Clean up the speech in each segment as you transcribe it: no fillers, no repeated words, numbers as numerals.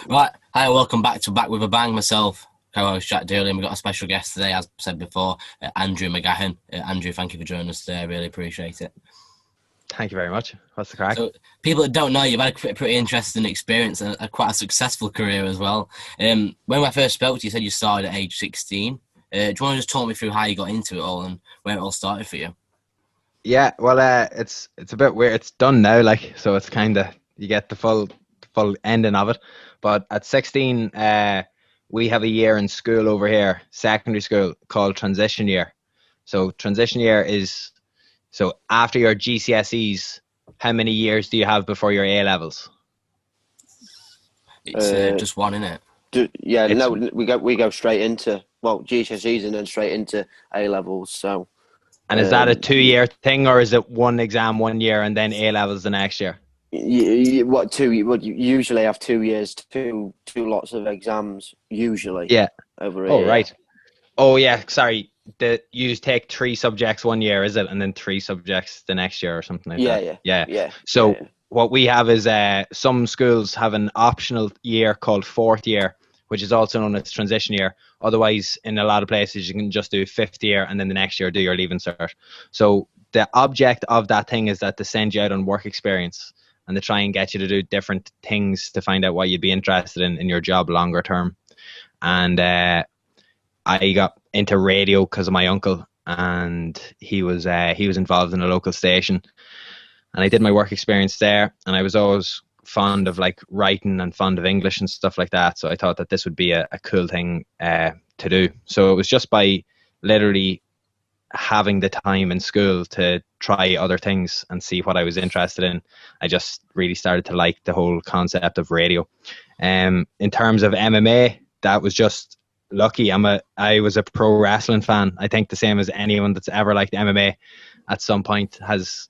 Right, hi, welcome back to Back with a Bang. Myself, co-host Jack Duly, and we've got a special guest today, as said before, Andrew Mcgahon. Andrew, thank you for joining us today. I really appreciate it. Thank you very much. What's the crack? So, people that don't know, you've had a pretty interesting experience and quite a successful career as well. When I first spoke to you, you said you started at age 16. Do you want to just talk me through how you got into it all and where it all started for you? Yeah, well, it's a bit weird. It's done now, like, so it's kind of you get the full ending of it. But at 16, we have a year in school over here, secondary school, called transition year. So transition year is so after your GCSEs, how many years do you have before your A levels? It's just one, innit? Yeah, It's no, we go straight into GCSEs and then straight into A levels. So, and is that a yeah, 2 year thing, or is it one exam 1 year and then A levels the next year? what two? What you usually have 2 years, two lots of exams usually Yeah. over Oh, here. right. Oh, yeah. Sorry. You take 3 subjects 1 year, is it? And then 3 subjects the next year or something like Yeah, that. yeah, Yeah. yeah, So yeah, what we have is some schools have an optional year called fourth year, which is also known as transition year. Otherwise, in a lot of places, you can just do fifth year and then the next year do your leaving cert. So the object of that thing is that to send you out on work experience and to try and get you to do different things to find out what you'd be interested in your job longer term. And I got into radio because of my uncle, and he was involved in a local station, and I did my work experience there. And I was always fond of like writing and fond of English and stuff like that. So I thought that this would be a cool thing to do. So it was just by literally having the time in school to try other things and see what I was interested in. I just really started to like the whole concept of radio. In terms of MMA, that was just lucky. I was a pro wrestling fan. I think the same as anyone that's ever liked MMA at some point has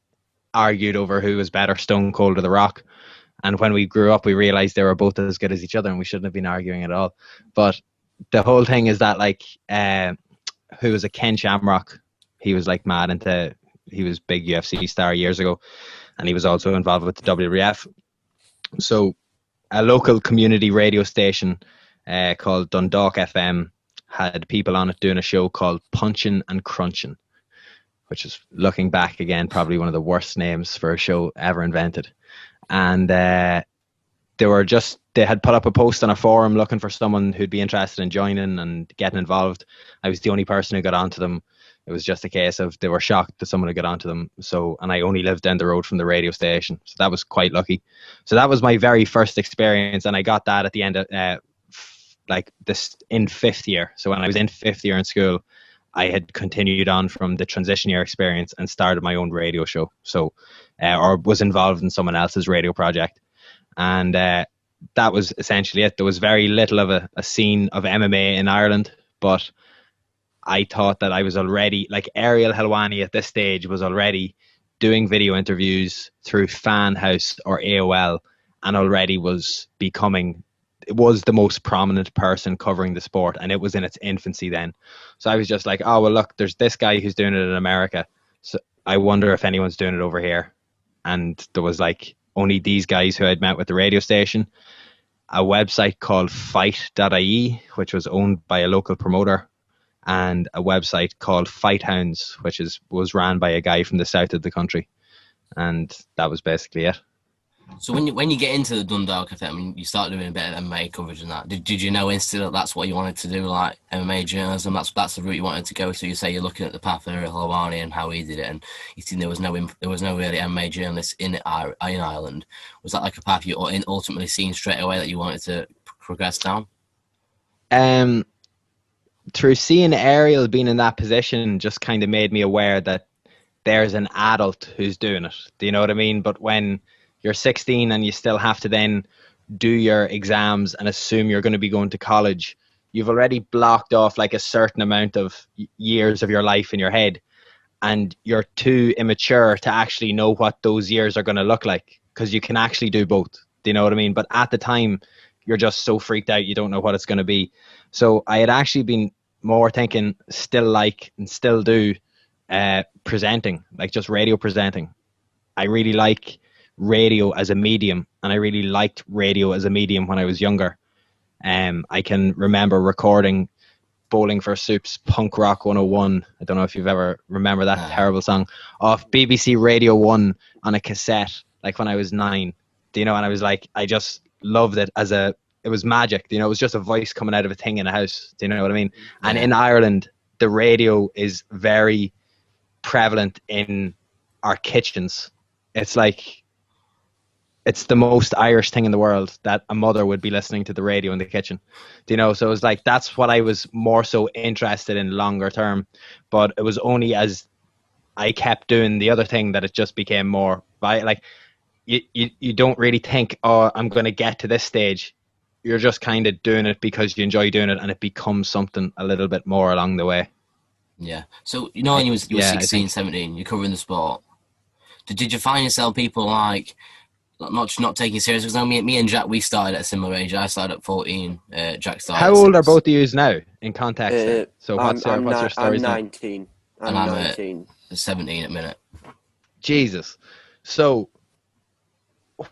argued over who was better, Stone Cold or The Rock. And when we grew up, we realized they were both as good as each other, and we shouldn't have been arguing at all. But the whole thing is that like who was a Ken Shamrock? He was like mad into. He was big UFC star years ago, and he was also involved with the WWF. So a local community radio station called Dundalk FM had people on it doing a show called Punchin' and Crunchin', which is, looking back again, probably one of the worst names for a show ever invented. And they had put up a post on a forum looking for someone who'd be interested in joining and getting involved. I was the only person who got onto them. It was just a case of they were shocked that someone had got onto them. So, and I only lived down the road from the radio station, so that was quite lucky. So that was my very first experience, and I got that at the end of like this in fifth year. So when I was in fifth year in school, I had continued on from the transition year experience and started my own radio show. So, or was involved in someone else's radio project, and that was essentially it. There was very little of a scene of MMA in Ireland, but I thought that I was already, like, Ariel Helwani at this stage was already doing video interviews through Fan House or AOL, and already was the most prominent person covering the sport, and it was in its infancy then. So I was just like, oh well, look, there's this guy who's doing it in America, so I wonder if anyone's doing it over here. And there was like only these guys who I'd met with the radio station, a website called fight.ie, which was owned by a local promoter, and a website called Fight Hounds, which was ran by a guy from the south of the country. And that was basically it. So when you get into the Dundalk FM, I mean, you start doing a bit of MMA coverage and that. Did you know instantly that that's what you wanted to do, like MMA journalism? That's the route you wanted to go. So you say you're looking at the path of Ariel Helwani and how he did it, and you think there was no really MMA journalists in Ireland. Was that like a path you ultimately seen straight away that you wanted to progress down? Through seeing Ariel being in that position just kind of made me aware that there's an adult who's doing it. Do you know what I mean? But when you're 16 and you still have to then do your exams and assume you're going to be going to college, you've already blocked off like a certain amount of years of your life in your head, and you're too immature to actually know what those years are going to look like, because you can actually do both. Do you know what I mean? But at the time, you're just so freaked out, you don't know what it's going to be. So I had actually been more thinking, still like and still do presenting, like just radio presenting. I really like radio as a medium, and I really liked radio as a medium when I was younger. I can remember recording Bowling for Soup's Punk Rock 101. I don't know if you've ever remember that terrible song off BBC Radio 1 on a cassette, like when I was 9. Do you know? And I was like, I just loved it it was magic. Do you know? It was just a voice coming out of a thing in a house. Do you know what I mean? And in Ireland, the radio is very prevalent in our kitchens. It's like, it's the most Irish thing in the world that a mother would be listening to the radio in the kitchen. Do you know? So it was like, that's what I was more so interested in longer term. But it was only as I kept doing the other thing that it just became more, like, you don't really think, oh, I'm going to get to this stage. You're just kind of doing it because you enjoy doing it, and it becomes something a little bit more along the way. Yeah. So, you know, when you were 16, 17, you're covering the sport. Did you find yourself people like not taking it serious? Because me and Jack, we started at a similar age. I started at 14. Jack started. How old are both of you now in context? So what's your stories now? I'm 19. I'm 19. 17 at the minute. Jesus. So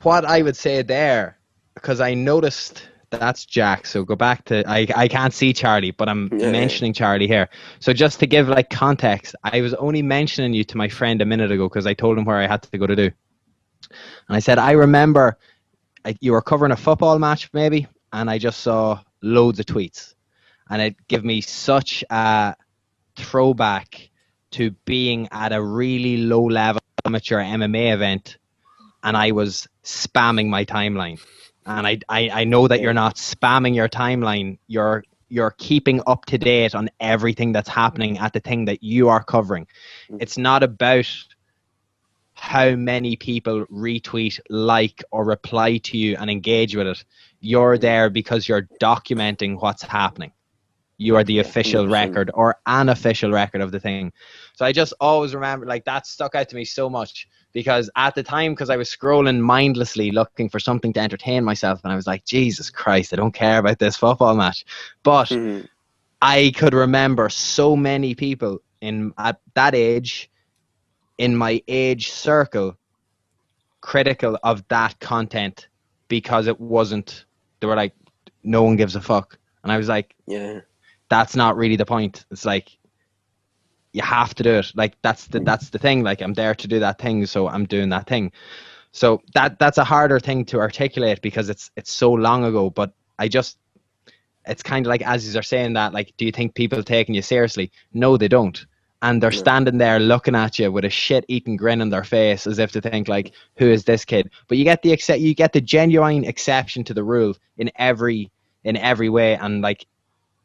what I would say there, because I noticed that's Jack. So go back to, I can't see Charlie, but I'm mentioning Charlie here. So just to give like context, I was only mentioning you to my friend a minute ago because I told him where I had to go to do. And I said, I remember you were covering a football match maybe, and I just saw loads of tweets. And it gave me such a throwback to being at a really low level amateur MMA event, and I was spamming my timeline. And I know that you're not spamming your timeline. You're keeping up to date on everything that's happening at the thing that you are covering. It's not about how many people retweet, like, or reply to you and engage with it. You're there because you're documenting what's happening. You are the official record or an official record of the thing. So I just always remember, like, that stuck out to me so much because at the time, because I was scrolling mindlessly looking for something to entertain myself, and I was like, Jesus Christ, I don't care about this football match. But I could remember so many people at that age, in my age circle, critical of that content because it wasn't, they were like, no one gives a fuck. And I was like, that's not really the point. It's like, you have to do it. Like, that's the thing. Like, I'm there to do that thing, so I'm doing that thing. So that's a harder thing to articulate because it's so long ago. But it's kind of like, as you are saying that, like, do you think people taking you seriously? No, they don't. And they're standing there looking at you with a shit-eating grin on their face as if to think, like, who is this kid? But you get the genuine exception to the rule in every way. And like,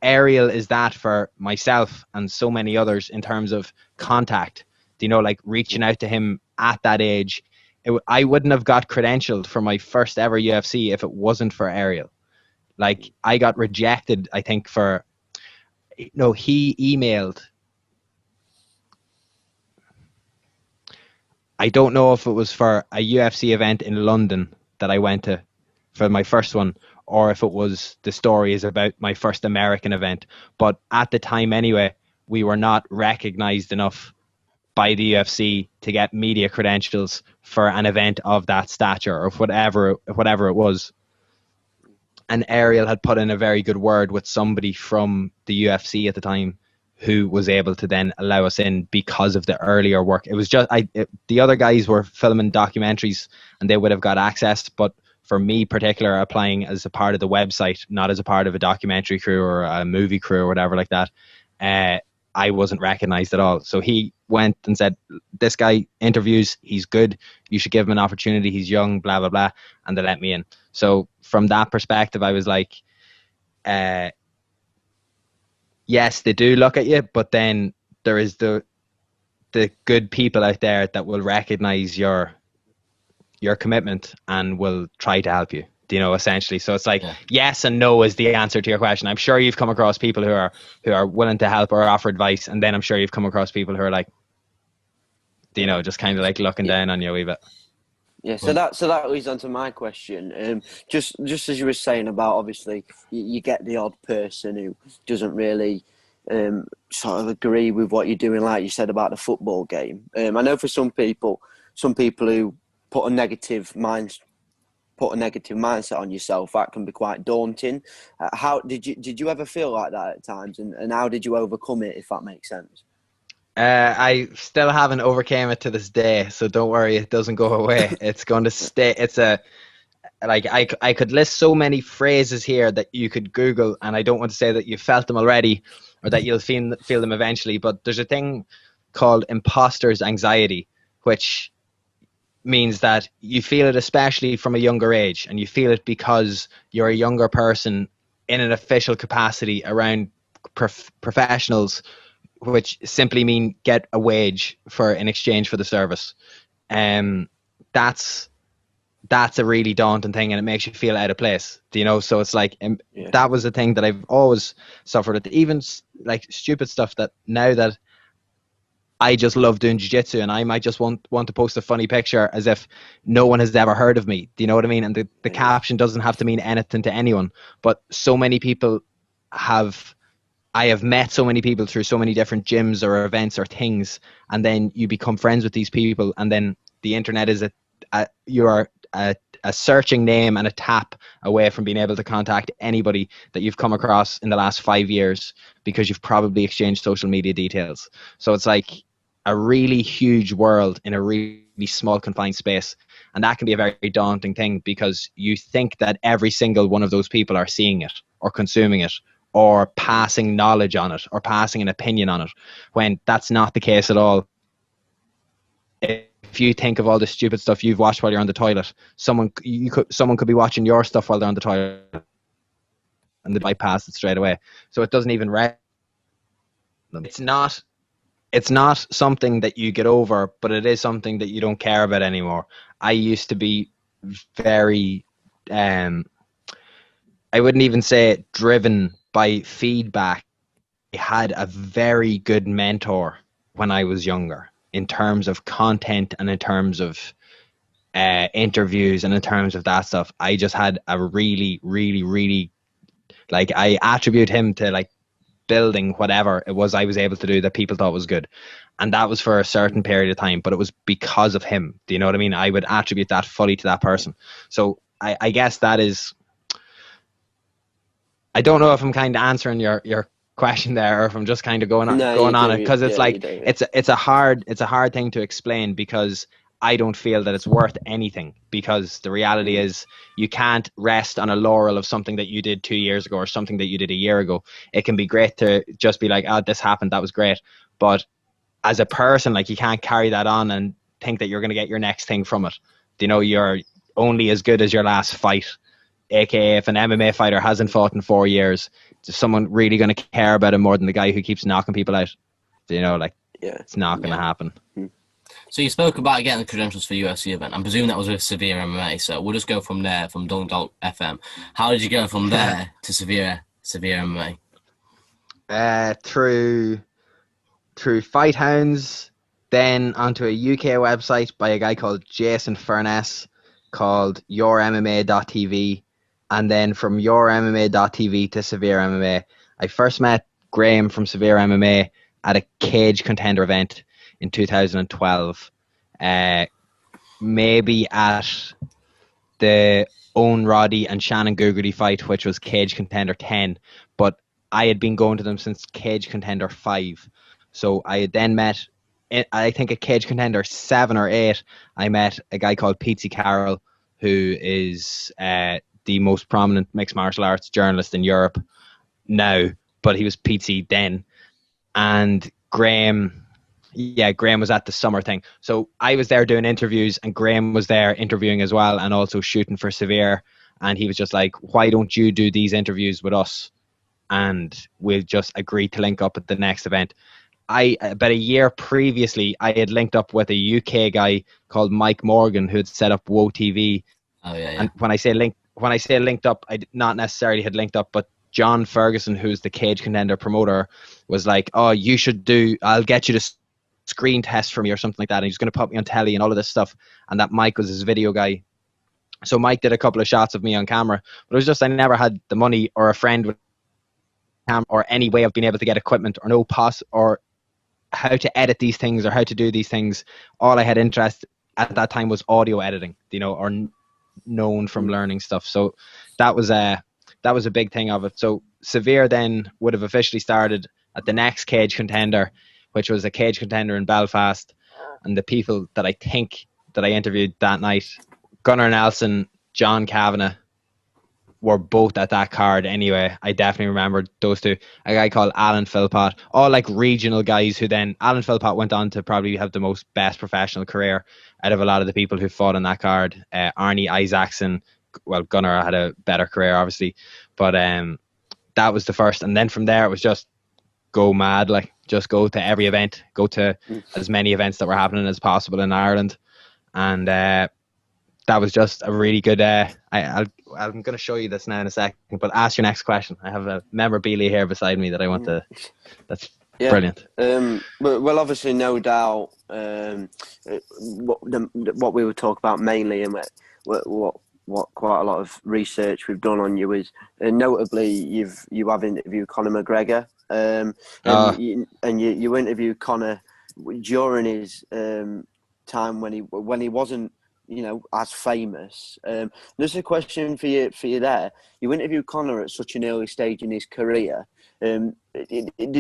Ariel is that for myself and so many others in terms of contact. Do you know, like, reaching out to him at that age? I wouldn't have got credentialed for my first ever UFC if it wasn't for Ariel. Like, I got rejected, I think, he emailed. I don't know if it was for a UFC event in London that I went to for my first one, or if it was the story is about my first American event. But at the time anyway, we were not recognized enough by the UFC to get media credentials for an event of that stature or whatever it was. And Ariel had put in a very good word with somebody from the UFC at the time who was able to then allow us in because of the earlier work. It was just, the other guys were filming documentaries and they would have got access, but for me particular, applying as a part of the website, not as a part of a documentary crew or a movie crew or whatever like that, I wasn't recognized at all. So he went and said, this guy interviews, he's good, you should give him an opportunity, he's young, blah, blah, blah, and they let me in. So from that perspective, I was like, yes, they do look at you, but then there is the good people out there that will recognize your commitment and will try to help you, you know, essentially. So it's like, yes and no is the answer to your question. I'm sure you've come across people who are willing to help or offer advice, and then I'm sure you've come across people who are like, you know, just kind of like looking down on you a wee bit. Yeah, so that leads on to my question. Just as you were saying about, obviously, you get the odd person who doesn't really sort of agree with what you're doing, like you said about the football game. I know for some people who put a negative put a negative mindset on yourself, that can be quite daunting. How did you ever feel like that at times, and how did you overcome it, if that makes sense? I still haven't overcame it to this day, so don't worry, it doesn't go away. It's going to stay. It's like I could list so many phrases here that you could Google, and I don't want to say that you've felt them already or that you'll feel them eventually, but there's a thing called imposter's anxiety, which means that you feel it especially from a younger age, and you feel it because you're a younger person in an official capacity around professionals, which simply mean get a wage in exchange for the service. That's a really daunting thing, and it makes you feel out of place. So it's like that was a thing that I've always suffered with. Even like stupid stuff that now that I just love doing jiu-jitsu, and I might just want to post a funny picture as if no one has ever heard of me. Do you know what I mean? And the caption doesn't have to mean anything to anyone, but so many people I have met so many people through so many different gyms or events or things, and then you become friends with these people, and then the internet is you are a searching name and a tap away from being able to contact anybody that you've come across in the last 5 years, because you've probably exchanged social media details. So it's like a really huge world in a really small confined space, and that can be a very daunting thing, because you think that every single one of those people are seeing it or consuming it or passing knowledge on it or passing an opinion on it, when that's not the case at all. If you think of all the stupid stuff you've watched while you're on the toilet, someone could be watching your stuff while they're on the toilet, and they bypass it straight away. So it doesn't even it's not something that you get over, but it is something that you don't care about anymore. I used to be very I wouldn't even say driven by feedback. I had a very good mentor when I was younger, in terms of content and in terms of interviews and in terms of that stuff. I just had a really, really, really, like, I attribute him to like building whatever it was I was able to do that people thought was good. And that was for a certain period of time, but it was because of him. Do you know what I mean? I would attribute that fully to that person. So I guess that is, I don't know if I'm kind of answering your question there, or if I'm just kind of going on it, because it's like it's a hard thing to explain, because I don't feel that it's worth anything, because the reality is you can't rest on a laurel of something that you did 2 years ago or something that you did a year ago. It can be great to just be like, oh, this happened, that was great, but as a person, like, you can't carry that on and think that you're going to get your next thing from it. You're only as good as your last fight. AKA, if an MMA fighter hasn't fought in 4 years, is someone really going to care about him more than the guy who keeps knocking people out? It's not going to happen. So you spoke about getting the credentials for UFC event. I'm presuming that was with Severe MMA. So we'll just go from there, from Dunk FM. How did you go from there to Severe MMA? Through Fight Hounds, then onto a UK website by a guy called Jason Furness called yourmma.tv. And then from yourmma.tv to Severe MMA. I first met Graham from Severe MMA at a Cage Contender event in 2012. Maybe at the Owen Roddy and Shannon Googety fight, which was Cage Contender 10. But I had been going to them since Cage Contender 5. So I had then met, I think at Cage Contender 7 or 8, I met a guy called Pete Carroll, who is the most prominent mixed martial arts journalist in Europe now, but he was Pete then. And Graham was at the summer thing. So I was there doing interviews, and Graham was there interviewing as well, and also shooting for Severe. And he was just like, why don't you do these interviews with us? And we'll just agree to link up at the next event. About a year previously, I had linked up with a UK guy called Mike Morgan, who had set up Woe TV. Oh yeah. And when I say linked up, I not necessarily had linked up, but John Ferguson, who's the Cage Contender promoter, was like, oh, you should I'll get you to screen test for me or something like that. And he's going to put me on telly and all of this stuff. And that Mike was his video guy. So Mike did a couple of shots of me on camera, but it was just, I never had the money or a friend with camera or any way of being able to get equipment or or how to edit these things or how to do these things. All I had interest at that time was audio editing, or known from learning stuff. So that was a big thing of it. So Severe then would have officially started at the next Cage Contender, which was a Cage Contender in Belfast. And the people that I think that I interviewed that night, Gunnar Nelson, John Kavanagh, were both at that card anyway. I definitely remember those two. A guy called Alan Philpott, all like regional guys who then, Alan Philpott went on to probably have the best professional career out of a lot of the people who fought on that card. Arnie Isaacson, well, Gunnar had a better career obviously, but that was the first. And then from there it was just go mad, like just go to every event, go to as many events that were happening as possible in Ireland. And that was just a really good I'm going to show you this now in a second, but ask your next question. I have a memorabilia here beside me that I want to, that's brilliant. Well, obviously, no doubt, what we would talk about mainly, and what quite a lot of research we've done on you is, notably, you have interviewed Conor McGregor, and you interviewed Conor during his time when he wasn't, as famous. There's a question for you there. You interviewed Conor at such an early stage in his career. Did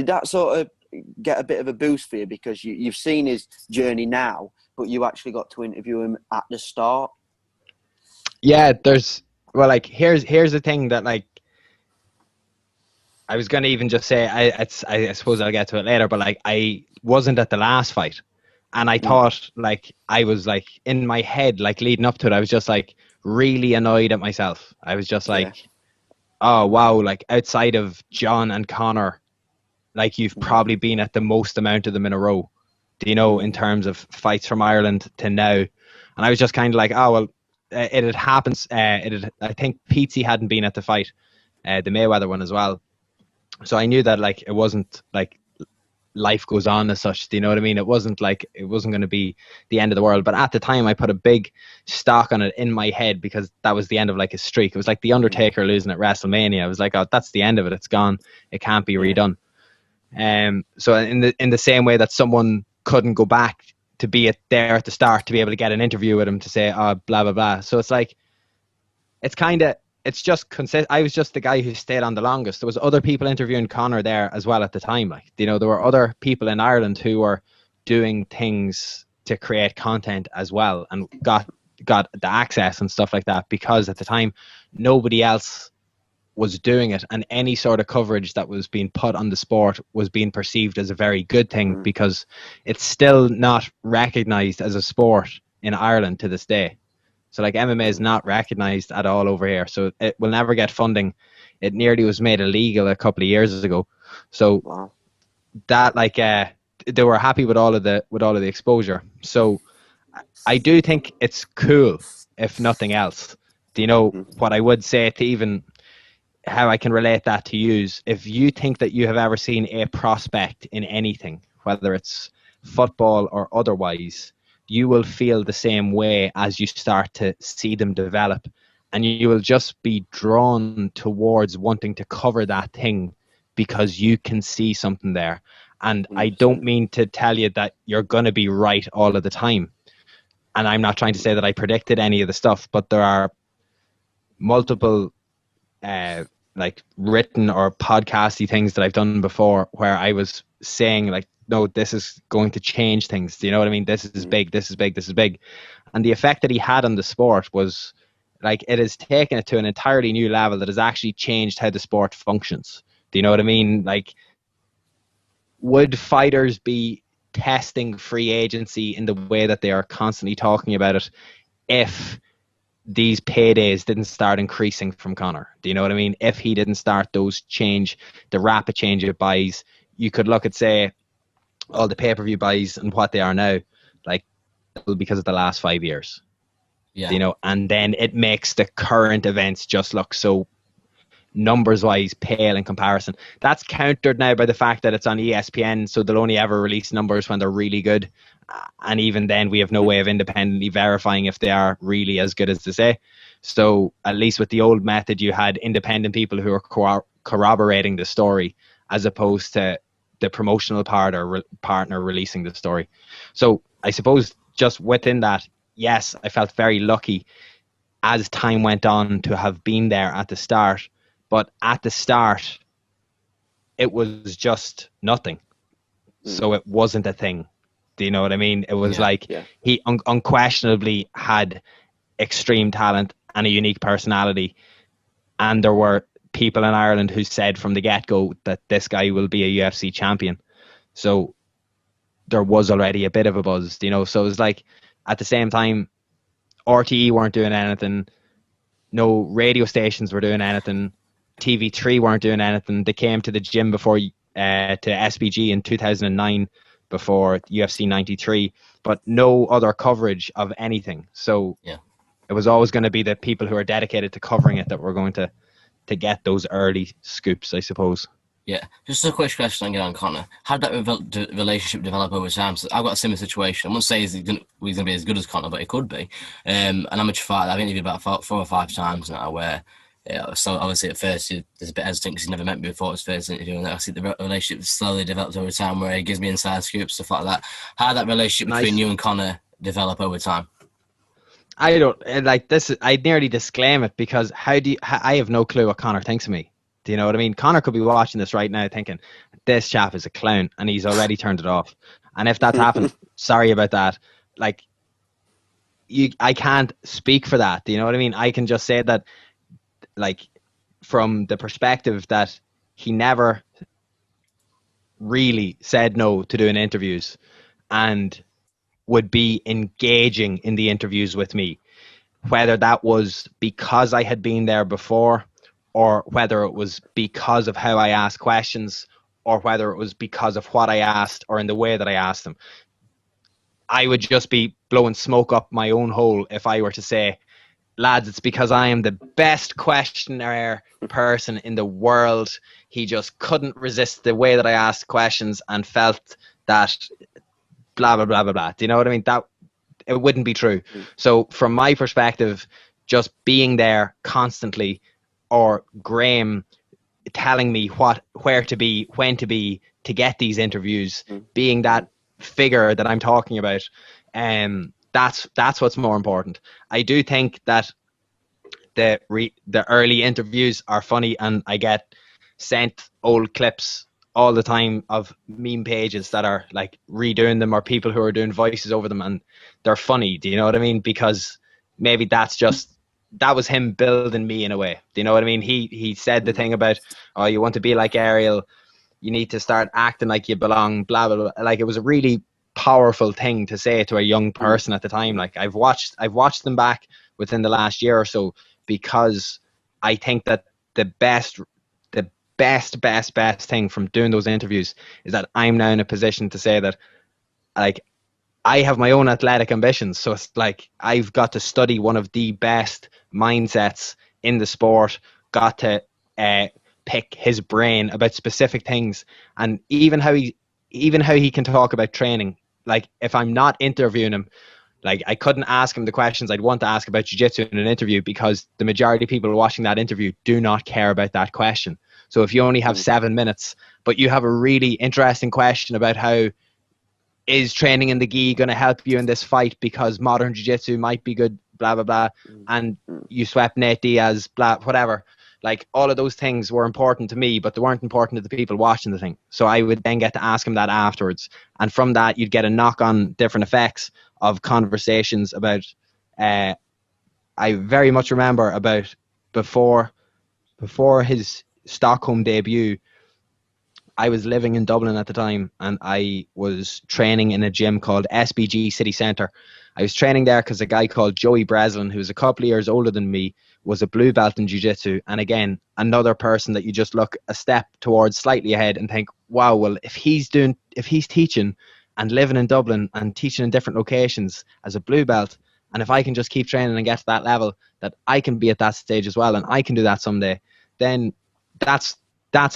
that sort of get a bit of a boost for you because you've seen his journey now, but you actually got to interview him at the start? Yeah, here's the thing that, like, I was going to even just say, I suppose I'll get to it later, but like, I wasn't at the last fight. And I thought, like, I was like in my head, like leading up to it, I was just like really annoyed at myself. I was just like, oh, wow, like outside of John and Conor, like you've probably been at the most amount of them in a row, in terms of fights from Ireland to now. And I was just kind of like, oh, well, it had happened. I think Pete hadn't been at the fight, the Mayweather one as well. So I knew that, like, it wasn't like life goes on as such. Do you know what I mean? It wasn't going to be the end of the world. But at the time, I put a big stock on it in my head because that was the end of like a streak. It was like the Undertaker losing at WrestleMania. I was like, oh, that's the end of it. It's gone. It can't be redone. So in the same way that someone couldn't go back to be there at the start to be able to get an interview with him to say, oh, blah blah blah. So it's like, it's just I was just the guy who stayed on the longest. There was other people interviewing Conor there as well at the time. Like, there were other people in Ireland who were doing things to create content as well and got the access and stuff like that, because at the time nobody else was doing it, and any sort of coverage that was being put on the sport was being perceived as a very good thing, because it's still not recognized as a sport in Ireland to this day. So like, MMA is not recognized at all over here. So it will never get funding. It nearly was made illegal a couple of years ago. So that, like, they were happy with all of the exposure. So I do think it's cool, if nothing else. Do you know what I would say, to even how I can relate that to use? If you think that you have ever seen a prospect in anything, whether it's football or otherwise, you will feel the same way as you start to see them develop, and you will just be drawn towards wanting to cover that thing because you can see something there. And I don't mean to tell you that you're going to be right all of the time. And I'm not trying to say that I predicted any of the stuff, but there are multiple like written or podcasty things that I've done before where I was saying, like, no, this is going to change things. Do you know what I mean? This is big, this is big, this is big. And the effect that he had on the sport was, like, it has taken it to an entirely new level that has actually changed how the sport functions. Do you know what I mean? Like, would fighters be testing free agency in the way that they are constantly talking about it if these paydays didn't start increasing from Conor? Do you know what I mean? If he didn't start the rapid change of buys, you could look at, say, all the pay-per-view buys and what they are now, like, because of the last 5 years. Yeah. You know, and then it makes the current events just look so numbers-wise pale in comparison. That's countered now by the fact that it's on ESPN, so they'll only ever release numbers when they're really good. And even then, we have no way of independently verifying if they are really as good as they say. So at least with the old method, you had independent people who are corroborating the story, as opposed to the promotional partner releasing the story. So I suppose just within that, yes, I felt very lucky as time went on to have been there at the start. But at the start, it was just nothing. So it wasn't a thing. Do you know what I mean? It was he unquestionably had extreme talent and a unique personality. And there were people in Ireland who said from the get-go that this guy will be a UFC champion. So there was already a bit of a buzz, you know. So it was like, at the same time, RTE weren't doing anything. No radio stations were doing anything. TV3 weren't doing anything. They came to the gym before to SBG in 2009 before UFC 93, but no other coverage of anything. So it was always going to be the people who are dedicated to covering it that were going to get those early scoops, I suppose. Yeah, just a quick question on Conor. How did that relationship develop over time? So I've got a similar situation. I won't say he's going to be as good as Conor, but he could be. An amateur fight, I've interviewed about 4 or 5 times now, where so obviously at first there's a bit hesitant because he's never met me before his first interview, and I see the relationship slowly develops over time, where he gives me inside scoops, stuff like that. How did that relationship between you and Conor develop over time? I don't like this. I nearly disclaim it because I have no clue what Conor thinks of me. Do you know what I mean? Conor could be watching this right now thinking, this chap is a clown, and he's already turned it off. And if that's happened, sorry about that. Like, I can't speak for that. Do you know what I mean? I can just say that, like, from the perspective that he never really said no to doing interviews and would be engaging in the interviews with me, whether that was because I had been there before, or whether it was because of how I asked questions, or whether it was because of what I asked or in the way that I asked them. I would just be blowing smoke up my own hole if I were to say, lads, it's because I am the best questionnaire person in the world. He just couldn't resist the way that I asked questions and felt that blah, blah, blah, blah, blah. Do you know what I mean? That it wouldn't be true. So from my perspective, just being there constantly, or Graham telling me where to be, when to be, to get these interviews, being that figure that I'm talking about, that's what's more important. I do think that the early interviews are funny, and I get sent old clips all the time of meme pages that are like redoing them, or people who are doing voices over them, and they're funny. Do you know what I mean? Because maybe that was him building me in a way. Do you know what I mean? He said the thing about, oh, you want to be like Ariel, you need to start acting like you belong, blah, blah, blah. Like, it was a really powerful thing to say to a young person at the time. Like, I've watched them back within the last year or so, because I think that the best thing from doing those interviews is that I'm now in a position to say that, like, I have my own athletic ambitions. So it's like, I've got to study one of the best mindsets in the sport, got to pick his brain about specific things, and even how he can talk about training. Like, if I'm not interviewing him, like, I couldn't ask him the questions I'd want to ask about jiu-jitsu in an interview, because the majority of people watching that interview do not care about that question. So if you only have 7 minutes, but you have a really interesting question about how is training in the gi going to help you in this fight because modern jiu-jitsu might be good, blah, blah, blah, and you swept Nate Diaz, blah, whatever. Like, all of those things were important to me, but they weren't important to the people watching the thing. So I would then get to ask him that afterwards. And from that, you'd get a knock-on different effects of conversations about, I very much remember about before his Stockholm debut, I was living in Dublin at the time, and I was training in a gym called SBG City Centre. I was training there because a guy called Joey Breslin, who's a couple of years older than me, was a blue belt in jiu-jitsu. And again, another person that you just look a step towards, slightly ahead, and think, wow, well, if he's teaching and living in Dublin and teaching in different locations as a blue belt, and if I can just keep training and get to that level, that I can be at that stage as well, and I can do that someday, then that's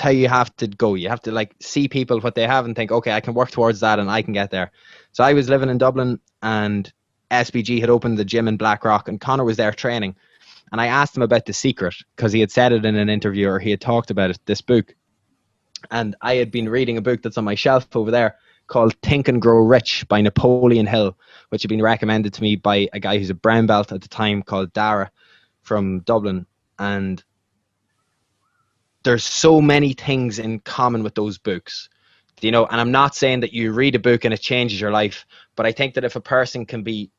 how you have to go. You have to, like, see people what they have and think, okay, I can work towards that and I can get there. So I was living in Dublin, and SBG had opened the gym in Blackrock, and Conor was there training. And I asked him about The Secret, because he had said it in an interview, or he had talked about it, this book. And I had been reading a book that's on my shelf over there called Think and Grow Rich by Napoleon Hill, which had been recommended to me by a guy who's a brown belt at the time called Dara. from Dublin, and there's so many things in common with those books. You know, and I'm not saying that you read a book and it changes your life, but I think that if a person can be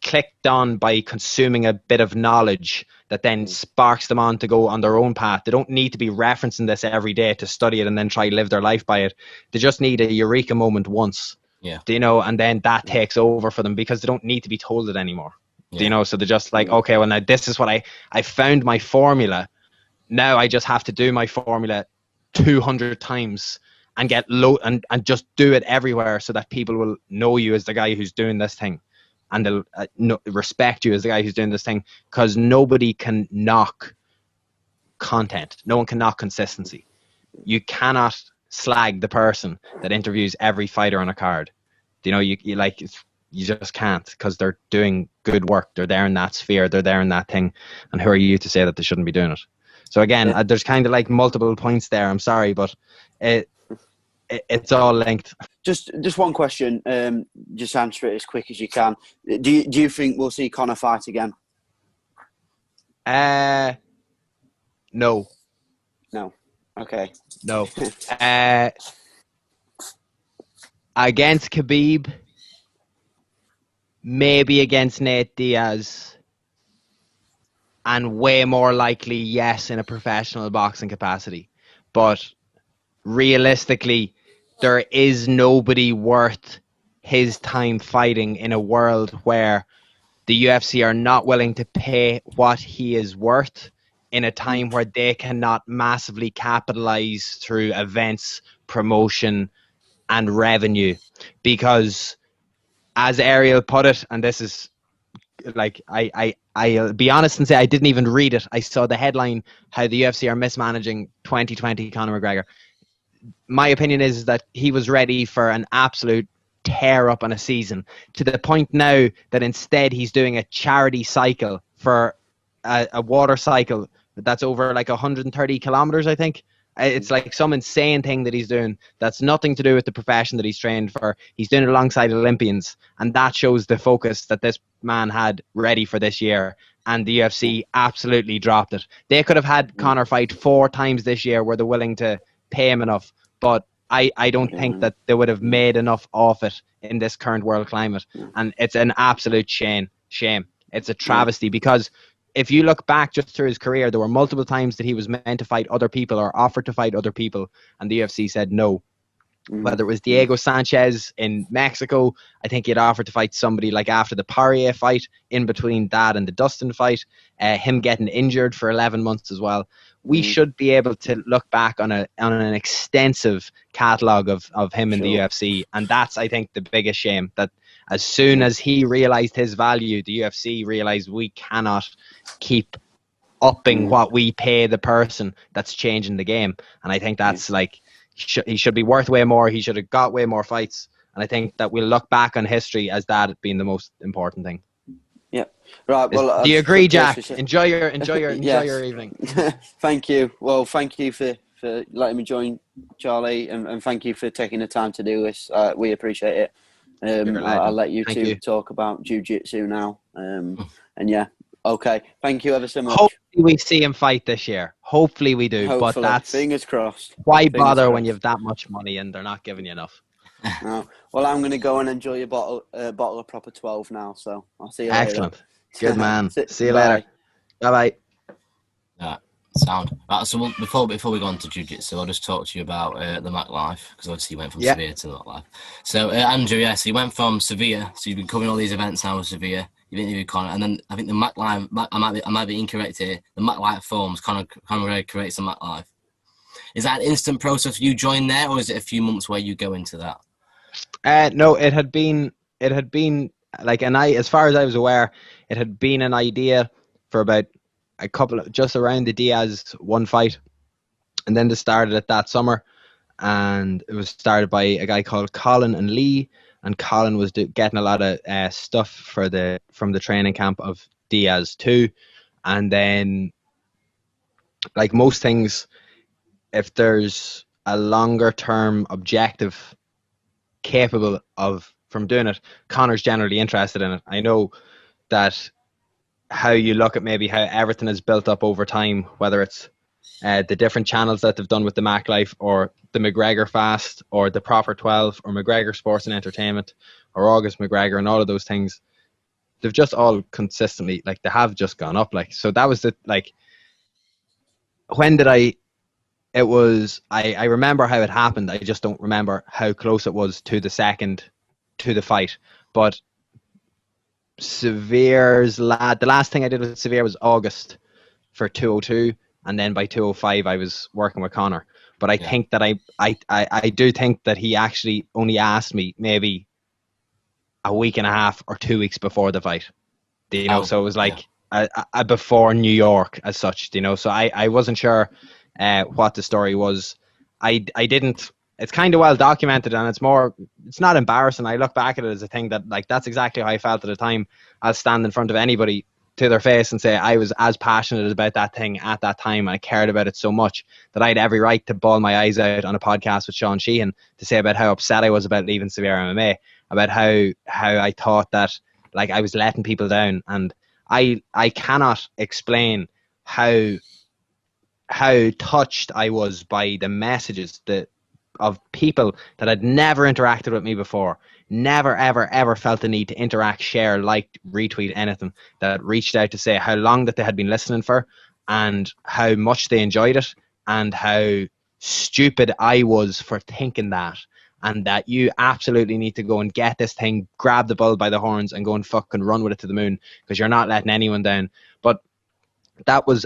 clicked on by consuming a bit of knowledge that then sparks them on to go on their own path, they don't need to be referencing this every day to study it and then try to live their life by it. They just need a eureka moment once. Yeah. Do you know? And then that takes over for them because they don't need to be told it anloanymore. Yeah. Do you know? So they're just like, okay, well now this is what I found my formula. Now I just have to do my formula 200 times and get low and just do it everywhere so that people will know you as the guy who's doing this thing, and they'll respect you as the guy who's doing this thing, because nobody can knock content. No one can knock consistency. You cannot slag the person that interviews every fighter on a card. You know, you just can't, because they're doing good work. They're there in that sphere. They're there in that thing. And who are you to say that they shouldn't be doing it? So again, there's kind of like multiple points there. I'm sorry, but it's all linked. Just one question. Just answer it as quick as you can. Do you think we'll see Conor fight again? No. No. Okay. No. Against Khabib, maybe against Nate Diaz, and way more likely, yes, in a professional boxing capacity. But realistically, there is nobody worth his time fighting in a world where the UFC are not willing to pay what he is worth, in a time where they cannot massively capitalize through events, promotion, and revenue. Because, as Ariel put it, and this is like, I'll be honest and say I didn't even read it. I saw the headline, how the UFC are mismanaging 2020 Conor McGregor. My opinion is that he was ready for an absolute tear up on a season, to the point now that instead he's doing a charity cycle for a water cycle that's over like 130 kilometers, I think. It's like some insane thing that he's doing that's nothing to do with the profession that he's trained for. He's doing it alongside Olympians, and that shows the focus that this man had ready for this year, and the UFC absolutely dropped it. They could have had Conor fight 4 times this year were they willing to pay him enough, but I don't think that they would have made enough of it in this current world climate, and it's an absolute shame. It's a travesty, because if you look back just through his career, there were multiple times that he was meant to fight other people or offered to fight other people, and the UFC said no. Whether it was Diego Sanchez in Mexico, I think he had offered to fight somebody like after the Poirier fight, in between that and the Dustin fight, him getting injured for 11 months as well. We should be able to look back on an extensive catalogue of him in the UFC, and that's, I think, the biggest shame, that as soon as he realised his value, the UFC realised we cannot keep upping what we pay the person that's changing the game. And I think that's like, he should be worth way more. He should have got way more fights. And I think that we'll look back on history as that being the most important thing. Yeah. Right. Well, do you agree, Jack? Enjoy your evening. Thank you. Well, thank you for letting me join, Charlie, and thank you for taking the time to do this. We appreciate it. I'll let you talk about Jiu Jitsu now. And yeah, okay. Thank you ever so much. Hopefully we see him fight this year. Hopefully we do. Hopefully. But that's, fingers crossed. Why bother when you have that much money and they're not giving you enough? No. Well, I'm going to go and enjoy a bottle of proper 12 now. So I'll see you later. Excellent. Good man. See you later. Bye bye. Sound. Right, so before we go on to Jiu-Jitsu, I'll just talk to you about the Mac Life, because obviously you went from Severe to the Mac Life. So, Andrew, so you went from Severe, so you've been covering all these events now with Severe, you've interviewed Conor, and then I think the Mac Life, I might be incorrect here, the Mac Life forms, Conor McGregor creates the Mac Life. Is that an instant process you join there, or is it a few months where you go into that? No, it had been like, as far as I was aware, it had been an idea for about a couple of, just around the Diaz one fight, and then they started it that summer, and it was started by a guy called Colin and Lee, and Colin was getting a lot of stuff from the training camp of Diaz too. And then, like most things, if there's a longer term objective capable of from doing it, Conor's generally interested in it. I know that how you look at maybe how everything is built up over time, whether it's the different channels that they've done with the Mac Life, or the McGregor Fast, or the Proper 12, or McGregor Sports and Entertainment, or August McGregor, and all of those things. They've just all consistently, like, they have just gone up. Like, so that was the, like, when did I, it was, I remember how it happened. I just don't remember how close it was to the second, to the fight. But Severe's the last thing I did with Severe was August for 202, and then by 205 I was working with Conor. But I think that I do think that he actually only asked me maybe a week and a half or 2 weeks before the fight. You know, so it was like a before New York as such, you know. So I wasn't sure what the story was. I didn't. It's kind of well documented, and it's not embarrassing. I look back at it as a thing that, like, that's exactly how I felt at the time. I'll stand in front of anybody to their face and say I was as passionate about that thing at that time. I cared about it so much that I had every right to bawl my eyes out on a podcast with Sean Sheehan to say about how upset I was about leaving Severe MMA, about how I thought that, like, I was letting people down. And I cannot explain how touched I was by the messages of people that had never interacted with me before, never, ever, ever felt the need to interact, share, like, retweet, anything, that reached out to say how long that they had been listening for and how much they enjoyed it and how stupid I was for thinking that, and that you absolutely need to go and get this thing, grab the bull by the horns and go and fucking run with it to the moon, because you're not letting anyone down. But that was,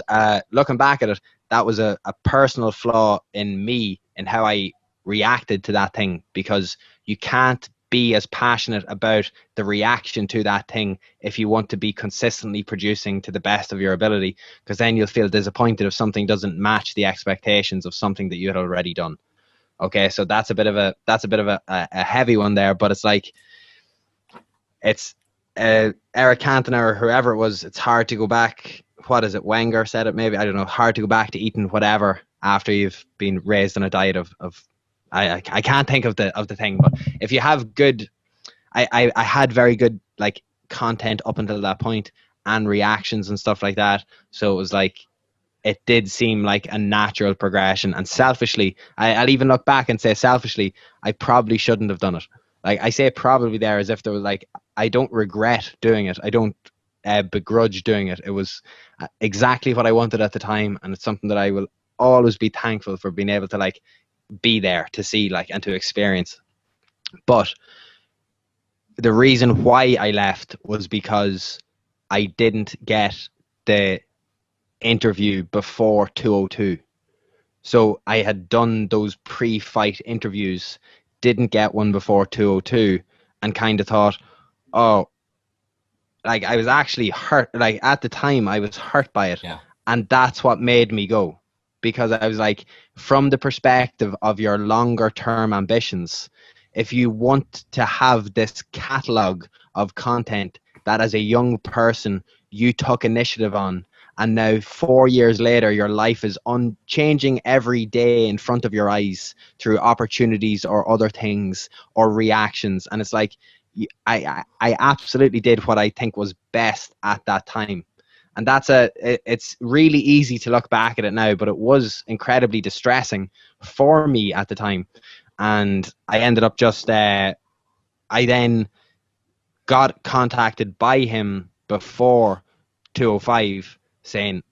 looking back at it, that was a personal flaw in me and how I reacted to that thing, because you can't be as passionate about the reaction to that thing if you want to be consistently producing to the best of your ability, because then you'll feel disappointed if something doesn't match the expectations of something that you had already done. Okay, so that's a bit of a heavy one there, but it's like, it's Eric Cantona or whoever it was, it's hard to go back. What is it? Wenger said it, maybe, I don't know. Hard to go back to eating whatever after you've been raised on a diet of I can't think of the thing, but if you have good, I had very good, like, content up until that point and reactions and stuff like that. So it was like, it did seem like a natural progression. And selfishly, I'll even look back and say selfishly, I probably shouldn't have done it. Like, I say probably there as if there was, like, I don't regret doing it. I don't begrudge doing it. It was exactly what I wanted at the time, and it's something that I will always be thankful for being able to, like, be there to see, like, and to experience. But the reason why I left was because I didn't get the interview before 202. So I had done those pre-fight interviews, didn't get one before 202, and kind of thought, oh, like, I was actually hurt. Like, at the time I was hurt by it. Yeah. And that's what made me go, because I was like, from the perspective of your longer term ambitions, if you want to have this catalog of content that as a young person you took initiative on, and now 4 years later your life is changing every day in front of your eyes through opportunities or other things or reactions, and it's like, I absolutely did what I think was best at that time. And it's really easy to look back at it now, but it was incredibly distressing for me at the time. And I ended up just, I then got contacted by him before 205 saying,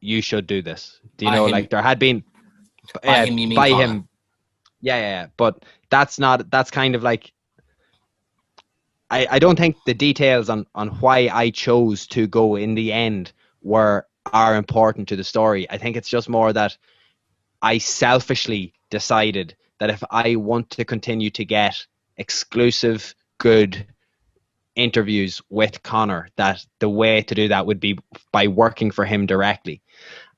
you should do this. Do you know, like, there had been, by him, you mean by Conor? him. Yeah. But that's kind of like, I don't think the details on why I chose to go in the end are important to the story. I think it's just more that I selfishly decided that if I want to continue to get exclusive, good interviews with Conor, that the way to do that would be by working for him directly.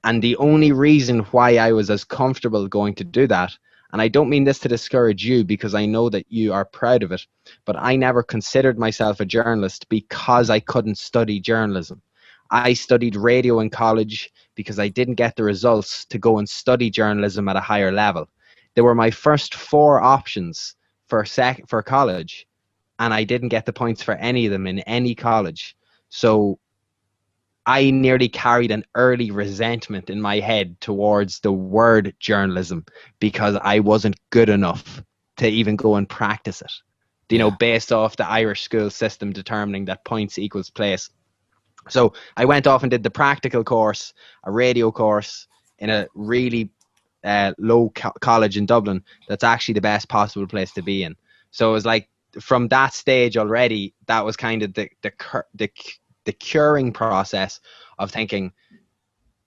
And the only reason why I was as comfortable going to do that, and I don't mean this to discourage you, because I know that you are proud of it, but I never considered myself a journalist because I couldn't study journalism. I studied radio in college because I didn't get the results to go and study journalism at a higher level. They were my first 4 options for college, and I didn't get the points for any of them in any college. So I nearly carried an early resentment in my head towards the word journalism because I wasn't good enough to even go and practice it. You know, Yeah. based off the Irish school system determining that points equals place. So I went off and did the practical course, a radio course in a really low college in Dublin. That's actually the best possible place to be in. So it was like from that stage already, that was kind of the curing process of thinking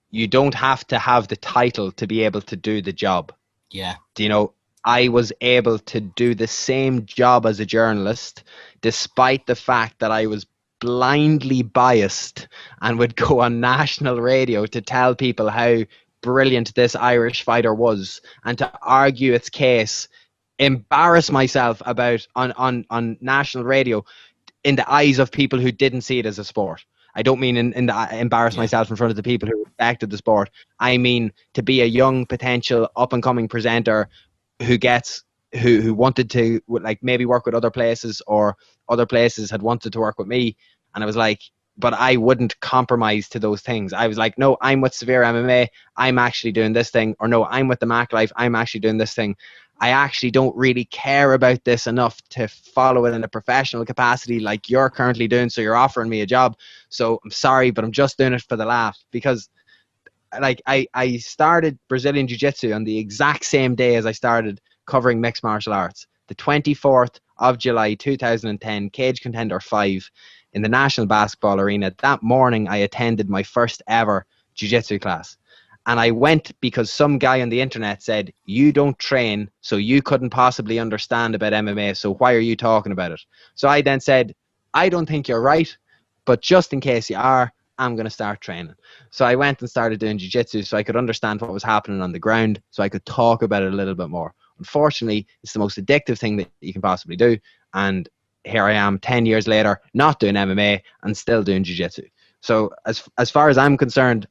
you don't have to have the title to be able to do the job. Yeah. You know, I was able to do the same job as a journalist, despite the fact that I was blindly biased and would go on national radio to tell people how brilliant this Irish fighter was and to argue its case, embarrass myself about on national radio in the eyes of people who didn't see it as a sport. I don't mean in the embarrass myself in front of the people who respected the sport. I mean to be a young potential up and coming presenter who wanted to like maybe work with other places, or other places had wanted to work with me, and I was like, but I wouldn't compromise to those things. I was like, no, I'm with Severe MMA, I'm actually doing this thing, or no, I'm with the Mac Life, I'm actually doing this thing. I actually don't really care about this enough to follow it in a professional capacity like you're currently doing, so you're offering me a job. So I'm sorry, but I'm just doing it for the laugh. Because like I started Brazilian Jiu Jitsu on the exact same day as I started covering mixed martial arts. The 24th of July 2010, Cage Contender 5 in the National Basketball Arena. That morning I attended my first ever Jiu Jitsu class. And I went because some guy on the internet said, you don't train, so you couldn't possibly understand about MMA, so why are you talking about it? So I then said, I don't think you're right, but just in case you are, I'm going to start training. So I went and started doing jiu-jitsu so I could understand what was happening on the ground, so I could talk about it a little bit more. Unfortunately, it's the most addictive thing that you can possibly do. And here I am 10 years later, not doing MMA and still doing jiu-jitsu. So as far as I'm concerned,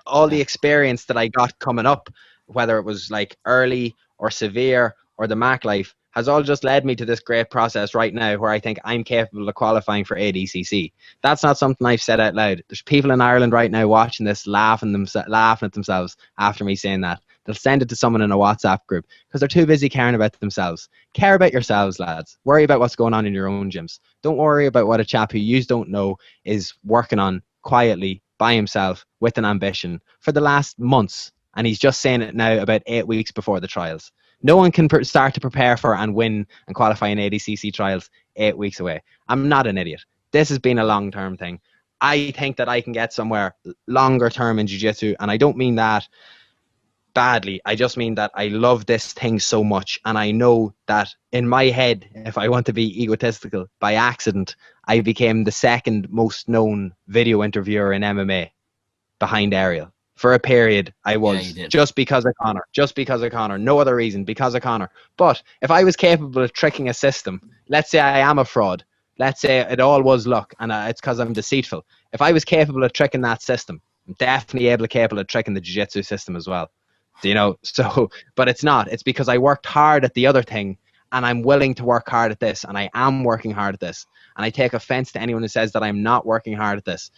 all the experience that I got coming up, whether it was like early or severe or the Mac Life, has all just led me to this great process right now where I think I'm capable of qualifying for ADCC. That's not something I've said out loud. There's people in Ireland right now watching this laughing at themselves after me saying that. They'll send it to someone in a WhatsApp group because they're too busy caring about themselves. Care about yourselves, lads. Worry about what's going on in your own gyms. Don't worry about what a chap who you don't know is working on quietly by himself with an ambition for the last months, and he's just saying it now about 8 weeks before the trials. No one can start to prepare for and win and qualify in ADCC trials 8 weeks away. I'm not an idiot. This has been a long-term thing. I think that I can get somewhere longer term in jiu-jitsu, and I don't mean that badly. I just mean that I love this thing so much, and I know that in my head, if I want to be egotistical, by accident I became the second most known video interviewer in MMA behind Ariel. For a period I was, just because of Conor, no other reason, because of Conor. But if I was capable of tricking a system, let's say I am a fraud, let's say it all was luck and it's because I'm deceitful, if I was capable of tricking that system, I'm definitely capable of tricking the jiu-jitsu system as well. You know, so, but it's not. It's because I worked hard at the other thing, and I'm willing to work hard at this, and I am working hard at this. And I take offense to anyone who says that I'm not working hard at this.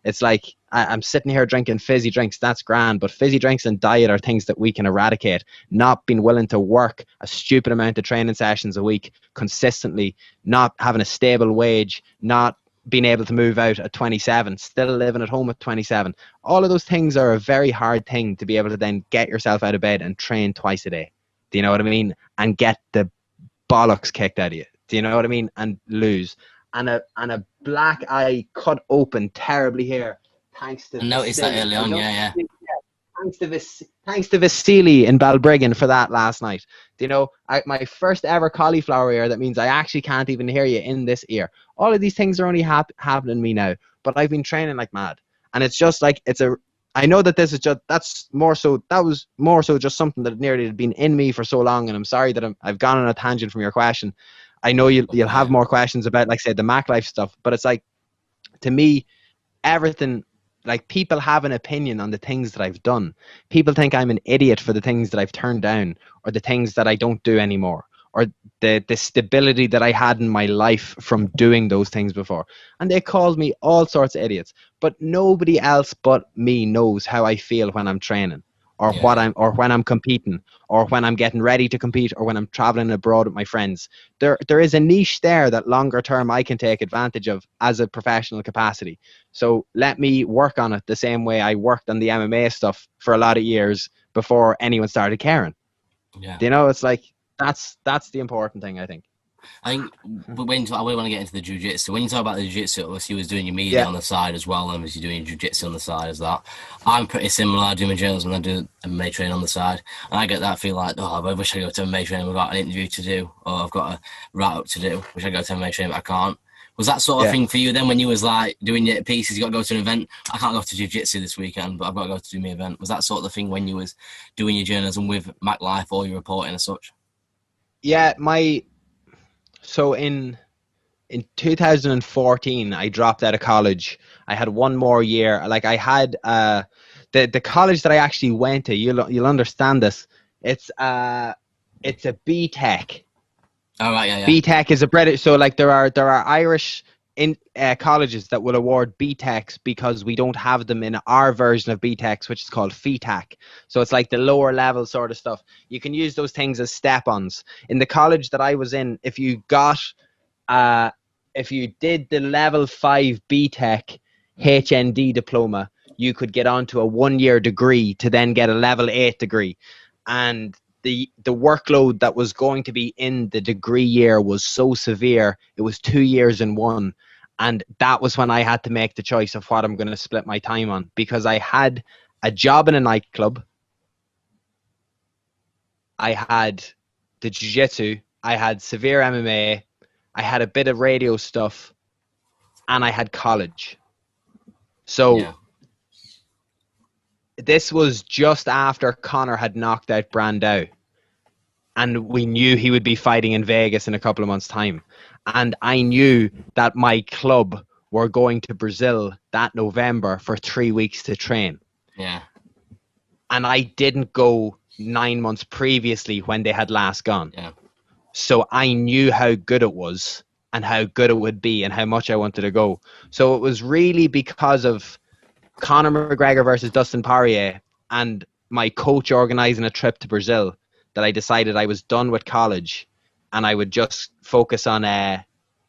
It's like I'm sitting here drinking fizzy drinks. That's grand, but fizzy drinks and diet are things that we can eradicate. Not being willing to work a stupid amount of training sessions a week consistently, not having a stable wage, not being able to move out at 27, still living at home at 27. All of those things are a very hard thing to be able to then get yourself out of bed and train twice a day. Do you know what I mean? And get the bollocks kicked out of you. Do you know what I mean? And lose. And a black eye cut open terribly here. Thanks to notice that early on, yeah. Thanks to Vasily in Balbriggan for that last night. Do you know, my first ever cauliflower ear, that means I actually can't even hear you in this ear. All of these things are only happening to me now, but I've been training like mad. And it's just like, I know that this is just, that was more so just something that nearly had been in me for so long, and I'm sorry that I've gone on a tangent from your question. I know you'll have more questions about, like, say, the Mac Life stuff, but it's like, to me, everything, like, people have an opinion on the things that I've done. People think I'm an idiot for the things that I've turned down, or the things that I don't do anymore, or the stability that I had in my life from doing those things before. And they called me all sorts of idiots. But nobody else but me knows how I feel when I'm training, or when I'm competing, or when I'm getting ready to compete, or when I'm traveling abroad with my friends. There is a niche there that longer term I can take advantage of as a professional capacity. So let me work on it the same way I worked on the MMA stuff for a lot of years before anyone started caring. Yeah. You know, it's like that's the important thing, I think. I think, but I really want to get into the Jiu Jitsu. When you talk about the Jiu Jitsu, obviously you was doing your media Yeah. on the side as well, and obviously doing Jiu Jitsu on the side as that. I'm pretty similar. I do my journalism and I do MMA training on the side, and I get that feel like, oh, I wish I could go to MMA training. I've got an interview to do, or I've got a write up to do. Wish I could go to MMA training, but I can't. Was that sort of thing for you then when you was like doing your pieces? You got to go to an event. I can't go to Jiu Jitsu this weekend, but I've got to go to do my event. Was that sort of thing when you was doing your journalism with Mac Life or your reporting and such? Yeah, so in 2014, I dropped out of college. I had one more year. Like I had the college that I actually went to. You'll understand this. It's a BTEC. Oh right, yeah. BTEC is a British. So like there are Irish colleges that will award BTECs because we don't have them in our version of BTECs, which is called FETAC. So it's like the lower level sort of stuff. You can use those things as step-ons. In the college that I was in, if you did the level 5 BTEC HND diploma, you could get onto a 1-year degree to then get a level 8 degree. And the workload that was going to be in the degree year was so severe. It was 2 years in one. And that was when I had to make the choice of what I'm going to split my time on, because I had a job in a nightclub. I had the jiu-jitsu. I had severe MMA. I had a bit of radio stuff, and I had college. So this was just after Conor had knocked out Brandao, and we knew he would be fighting in Vegas in a couple of months' time. And I knew that my club were going to Brazil that November for 3 weeks to train. Yeah. And I didn't go 9 months previously when they had last gone. Yeah. So I knew how good it was and how good it would be and how much I wanted to go. So it was really because of Conor McGregor versus Dustin Poirier and my coach organizing a trip to Brazil that I decided I was done with college and I would just focus on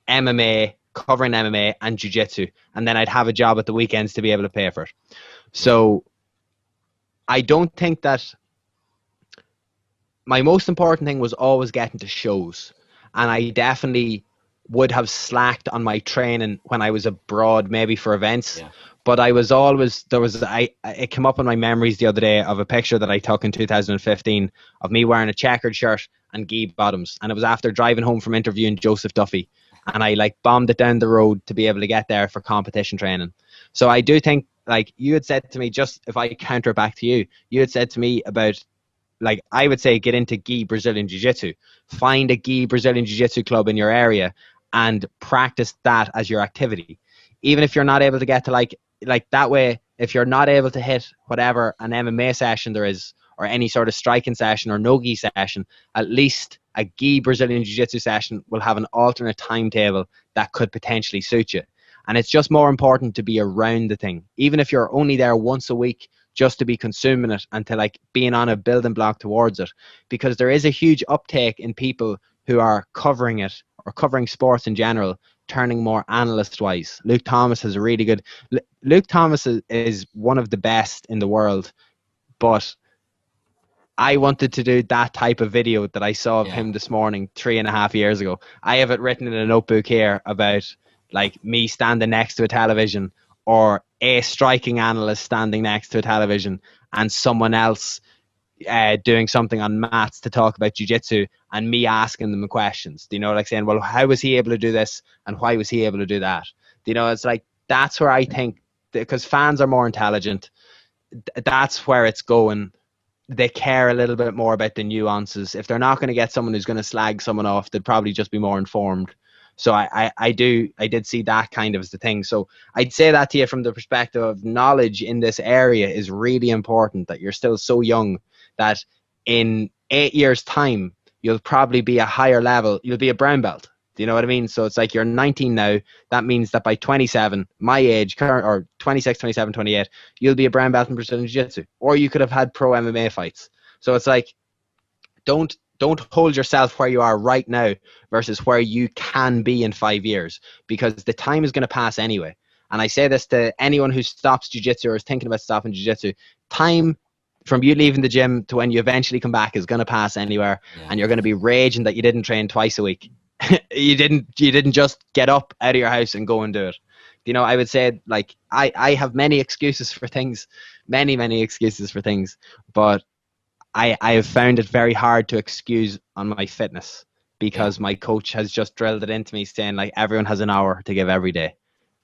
MMA, covering MMA and jiu-jitsu. And then I'd have a job at the weekends to be able to pay for it. So I don't think that my most important thing was always getting to shows. And I definitely would have slacked on my training when I was abroad, maybe for events. Yeah. But I was always, it came up in my memories the other day of a picture that I took in 2015 of me wearing a checkered shirt and gi bottoms. And it was after driving home from interviewing Joseph Duffy. And I like bombed it down the road to be able to get there for competition training. So I do think, like you had said to me, just if I counter back to you, you had said to me about, like, I would say get into gi Brazilian Jiu-Jitsu. Find a gi Brazilian Jiu-Jitsu club in your area and practice that as your activity. Even if you're not able to get to like that way, if you're not able to hit whatever an MMA session there is, or any sort of striking session or no-gi session, at least a gi Brazilian Jiu-Jitsu session will have an alternate timetable that could potentially suit you. And it's just more important to be around the thing. Even if you're only there once a week, just to be consuming it and to like being on a building block towards it. Because there is a huge uptake in people who are covering it or covering sports in general, turning more analyst-wise. Luke Thomas has a really good... Luke Thomas is one of the best in the world, but I wanted to do that type of video that I saw of him this morning 3.5 years ago. I have it written in a notebook here about like me standing next to a television, or a striking analyst standing next to a television and someone else doing something on mats to talk about jiu-jitsu, and me asking them questions, you know, like saying, well, how was he able to do this and why was he able to do that? You know, it's like, that's where I think, because fans are more intelligent, that's where it's going. They care a little bit more about the nuances. If they're not going to get someone who's going to slag someone off, they'd probably just be more informed. So I did see that kind of as the thing. So I'd say that to you from the perspective of knowledge in this area is really important, that you're still so young that in 8 years' time, you'll probably be a higher level. You'll be a brown belt. Do you know what I mean? So it's like you're 19 now. That means that by 27, my age, or 26, 27, 28, you'll be a brown belt in Brazilian Jiu-Jitsu. Or you could have had pro MMA fights. So it's like, don't hold yourself where you are right now versus where you can be in 5 years, because the time is going to pass anyway. And I say this to anyone who stops jiu-jitsu or is thinking about stopping jiu-jitsu. Time from you leaving the gym to when you eventually come back is going to pass anywhere, and you're going to be raging that you didn't train twice a week. you didn't just get up out of your house and go and do it. You know, I would say, like, I have many excuses for things, many excuses for things, but I have found it very hard to excuse on my fitness, because my coach has just drilled it into me, saying like everyone has an hour to give every day.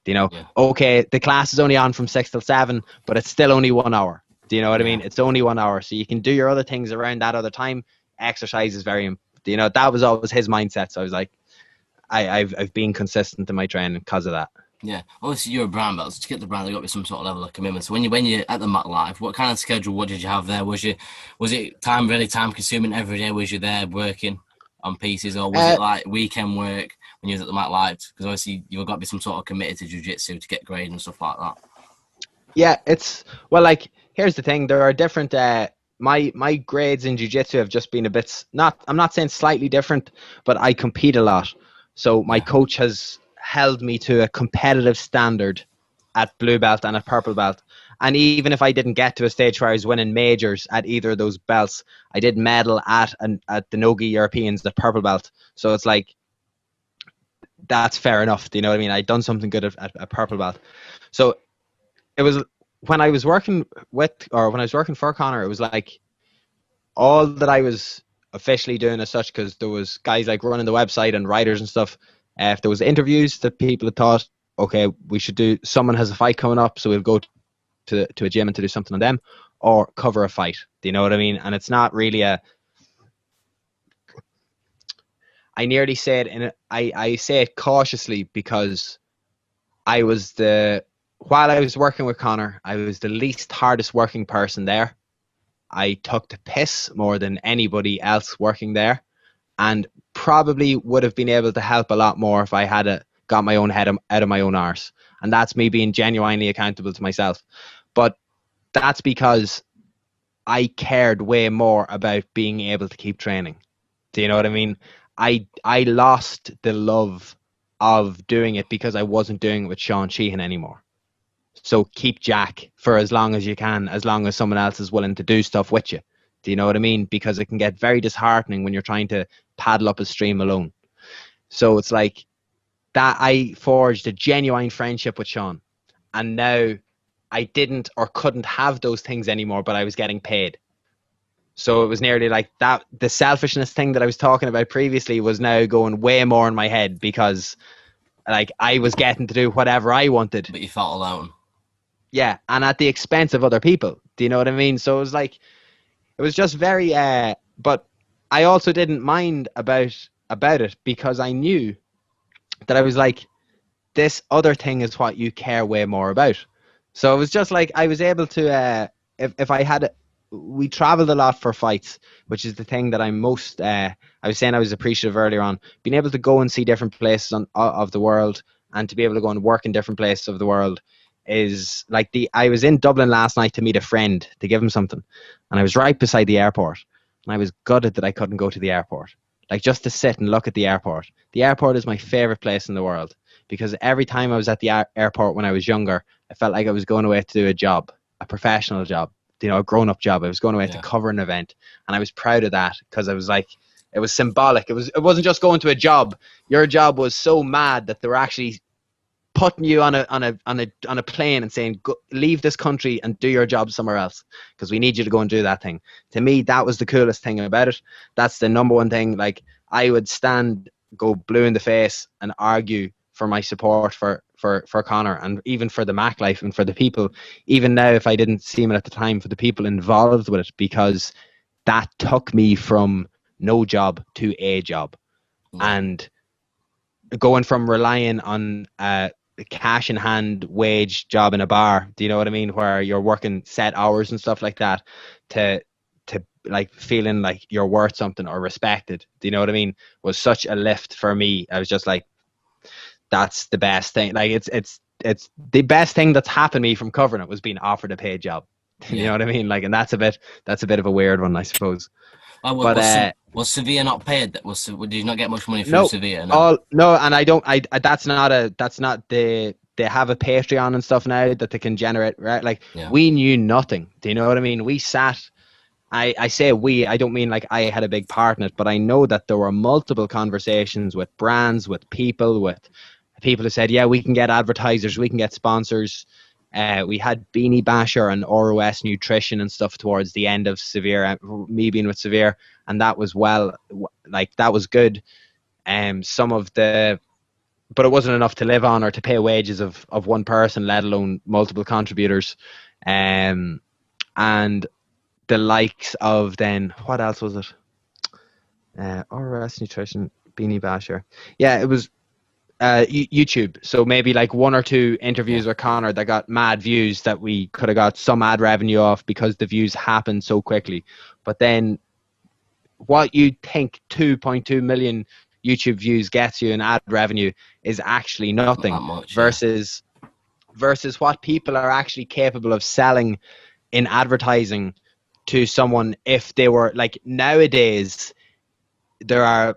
You know, okay, the class is only on from 6 till 7, but it's still only 1 hour. Do you know what I mean? It's only 1 hour, so you can do your other things around that other time. Exercise is very, you know, that was always his mindset. So I was like, I've been consistent in my training because of that. Yeah, obviously you're a brown belt. So to get the brown, there got to be some sort of level of commitment. So when you're at the Mat Live, what kind of schedule? What did you have there? Was it really time consuming every day? Was you there working on pieces, or was it like weekend work when you was at the Mat Live? Because obviously you've got to be some sort of committed to jiu-jitsu to get grade and stuff like that. Yeah, it's, well, like, here's the thing. There are different. My grades in jiu-jitsu have just been a bit, I'm not saying slightly different, but I compete a lot. So my coach has held me to a competitive standard at blue belt and at purple belt. And even if I didn't get to a stage where I was winning majors at either of those belts, I did medal at the Nogi Europeans at purple belt. So it's like, that's fair enough. Do you know what I mean? I'd done something good at purple belt. So it was, when I was working for Conor, it was like all that I was officially doing as such, because there was guys like running the website and writers and stuff. If there was interviews that people had thought, okay, we should do, someone has a fight coming up, so we'll go to a gym and to do something on them, or cover a fight. Do you know what I mean? And it's not really I nearly say it I say it cautiously, because while I was working with Conor, I was the least hardest working person there. I took the piss more than anybody else working there, and probably would have been able to help a lot more if I had got my own head out of my own arse. And that's me being genuinely accountable to myself. But that's because I cared way more about being able to keep training. Do you know what I mean? I lost the love of doing it because I wasn't doing it with Sean Sheehan anymore. So keep Jack for as long as you can, as long as someone else is willing to do stuff with you. Do you know what I mean? Because it can get very disheartening when you're trying to paddle up a stream alone. So it's like that. I forged a genuine friendship with Sean, and now I didn't or couldn't have those things anymore, but I was getting paid. So it was nearly like that. The selfishness thing that I was talking about previously was now going way more in my head, because like I was getting to do whatever I wanted. But you felt alone. Yeah, and at the expense of other people. Do you know what I mean? So it was like, it was just very, but I also didn't mind about it, because I knew that I was like, this other thing is what you care way more about. So it was just like, I was able to, if I had, we traveled a lot for fights, which is the thing that I'm most, I was saying I was appreciative earlier on, being able to go and see different places of the world, and to be able to go and work in different places of the world is like I was in Dublin last night to meet a friend, to give him something, and I was right beside the airport, and I was gutted that I couldn't go to the airport, like just to sit and look at the airport. The airport is my favorite place in the world, because every time I was at the airport when I was younger, I felt like I was going away to do a job, a professional job, you know, a grown-up job. I was going away to cover an event, and I was proud of that, because I was like, it was symbolic. It wasn't just going to a job. Your job was so mad that they were actually putting you on a plane and saying, go, leave this country and do your job somewhere else, because we need you to go and do that thing. To me, that was the coolest thing about it. That's the number one thing. Like, I would go blue in the face and argue for my support for Conor, and even for the Mac Life, and for the people, even now, if I didn't see him at the time, for the people involved with it, because that took me from no job to a job. And going from relying on cash in hand wage job in a bar, do you know what I mean, where you're working set hours and stuff like that, to like feeling like you're worth something or respected, do you know what I mean, was such a lift for me. I was just like, that's the best thing. Like it's the best thing that's happened to me from covering it was being offered a paid job. You know what I mean? Like, and that's a bit of a weird one, I suppose. Oh, was Severe not paid? Did you not get much money through Severe? No, and I don't. That's not the. They have a Patreon and stuff now that they can generate, right? Like, we knew nothing. Do you know what I mean? We sat. I say we. I don't mean like I had a big part in it, but I know that there were multiple conversations with brands, with people who said, yeah, we can get advertisers, we can get sponsors. We had Beanie Basher and ROS Nutrition and stuff towards the end of Severe, me being with Severe, and that was that was good. But it wasn't enough to live on or to pay wages of one person, let alone multiple contributors. And the likes of then, what else was it? ROS Nutrition, Beanie Basher. Yeah, it was YouTube. So maybe like one or two interviews with Conor that got mad views that we could have got some ad revenue off because the views happened so quickly. But then what you think 2.2 million YouTube views gets you in ad revenue is actually nothing. Not much, versus what people are actually capable of selling in advertising to someone. If they were like, nowadays there are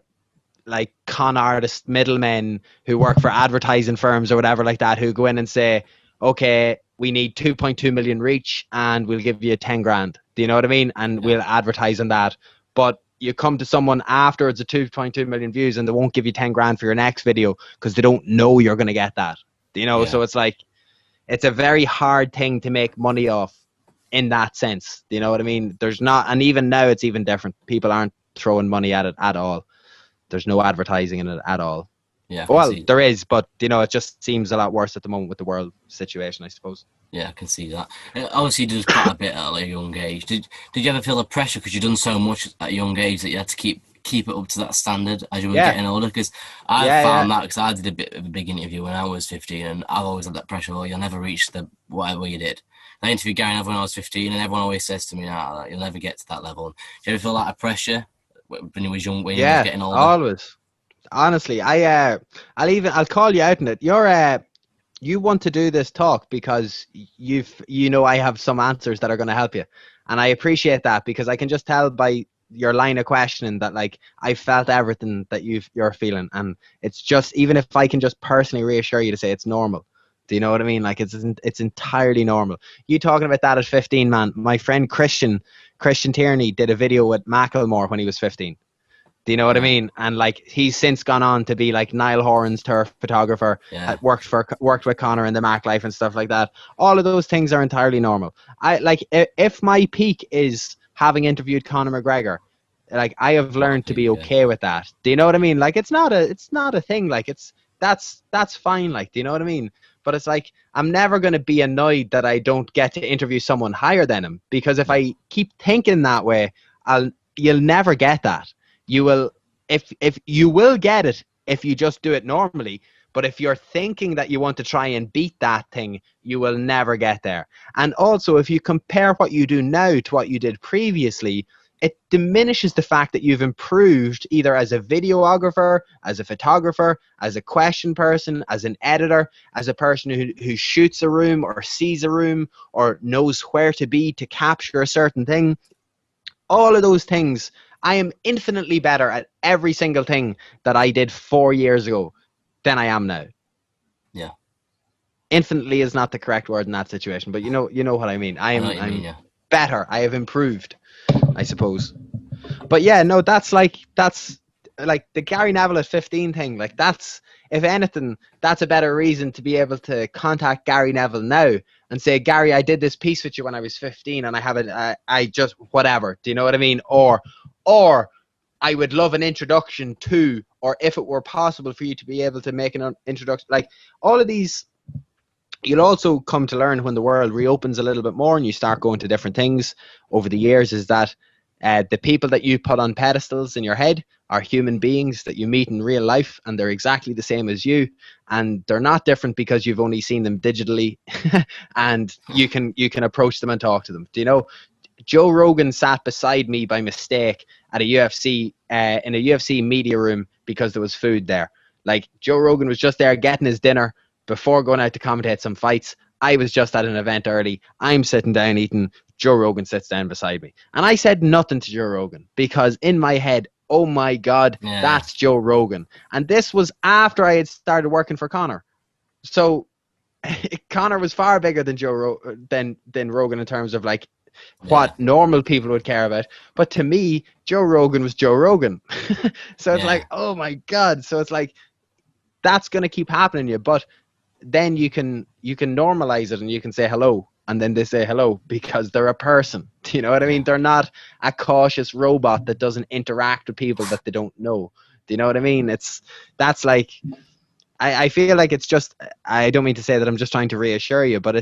like con artist middlemen who work for advertising firms or whatever like that, who go in and say, okay, we need 2.2 million reach and we'll give you 10 grand. Do you know what I mean? And we'll advertise on that. But you come to someone after it's a 2.2 million views and they won't give you 10 grand for your next video because they don't know you're going to get that. You know, so it's like, it's a very hard thing to make money off in that sense. Do you know what I mean? There's not, and even now it's even different. People aren't throwing money at it at all. There's no advertising in it at all. Yeah. Well, there is, but you know, it just seems a lot worse at the moment with the world situation, I suppose. Yeah, I can see that. Obviously, you did quite a bit at a young age. Did you ever feel the pressure because you've done so much at a young age that you had to keep it up to that standard as you were getting older? Because I found that, because I did a bit of a big interview when I was 15, and I've always had that pressure. Well, you'll never reach the whatever you did. I interviewed Gary Neville when I was 15, and everyone always says to me, "Nah, you'll never get to that level." Do you ever feel that pressure when you was young, when you was getting older? Always. Honestly, I'll call you out in it. You want to do this talk because I have some answers that are going to help you, and I appreciate that, because I can just tell by your line of questioning that like I felt everything that you're feeling, and it's just, even if I can just personally reassure you to say it's normal. Do you know what I mean? Like it's entirely normal. You talking about that at 15, man. My friend Christian Tierney did a video with Macklemore when he was 15. Do you know what I mean? And like, he's since gone on to be like Niall Horan's turf photographer. Worked with Conor in the Mac Life and stuff like that. All of those things are entirely normal. I like, if my peak is having interviewed Conor McGregor, like, I have learned to be okay with that. Do you know what I mean? Like, it's not a thing. Like, that's fine. Like, do you know what I mean? But it's like, I'm never going to be annoyed that I don't get to interview someone higher than him, because if I keep thinking that way, you'll never get that. You will, if you will get it if you just do it normally, but if you're thinking that you want to try and beat that thing, you will never get there. And also, if you compare what you do now to what you did previously, it diminishes the fact that you've improved either as a videographer, as a photographer, as a question person, as an editor, as a person who shoots a room or sees a room or knows where to be to capture a certain thing. All of those things, I am infinitely better at every single thing that I did 4 years ago than I am now. Yeah. Infinitely is not the correct word in that situation, but you know what I mean. I'm better. I have improved, I suppose. But yeah, no, that's like the Gary Neville at 15 thing. Like, that's, if anything, that's a better reason to be able to contact Gary Neville now and say, Gary, I did this piece with you when I was 15 and I have it, I just, whatever. Do you know what I mean? Or I would love an introduction to, or if it were possible for you to be able to make an introduction. Like, all of these, you'll also come to learn when the world reopens a little bit more and you start going to different things over the years, is that the people that you put on pedestals in your head are human beings that you meet in real life, and they're exactly the same as you, and they're not different because you've only seen them digitally and you can approach them and talk to them. Do you know? Joe Rogan sat beside me by mistake at a UFC in a UFC media room because there was food there. Like, Joe Rogan was just there getting his dinner before going out to commentate some fights. I was just at an event early. I'm sitting down eating. Joe Rogan sits down beside me. And I said nothing to Joe Rogan because in my head, oh my God, that's Joe Rogan. And this was after I had started working for Conor. So Conor was far bigger than than Rogan in terms of like what normal people would care about. But to me, Joe Rogan was Joe Rogan. So it's like, oh my God. So it's like, that's going to keep happening to you. But then you can normalize it and you can say hello. And then they say hello because they're a person. Do you know what I mean? They're not a cautious robot that doesn't interact with people that they don't know. Do you know what I mean? That's like, I feel like it's just, I don't mean to say that I'm just trying to reassure you, but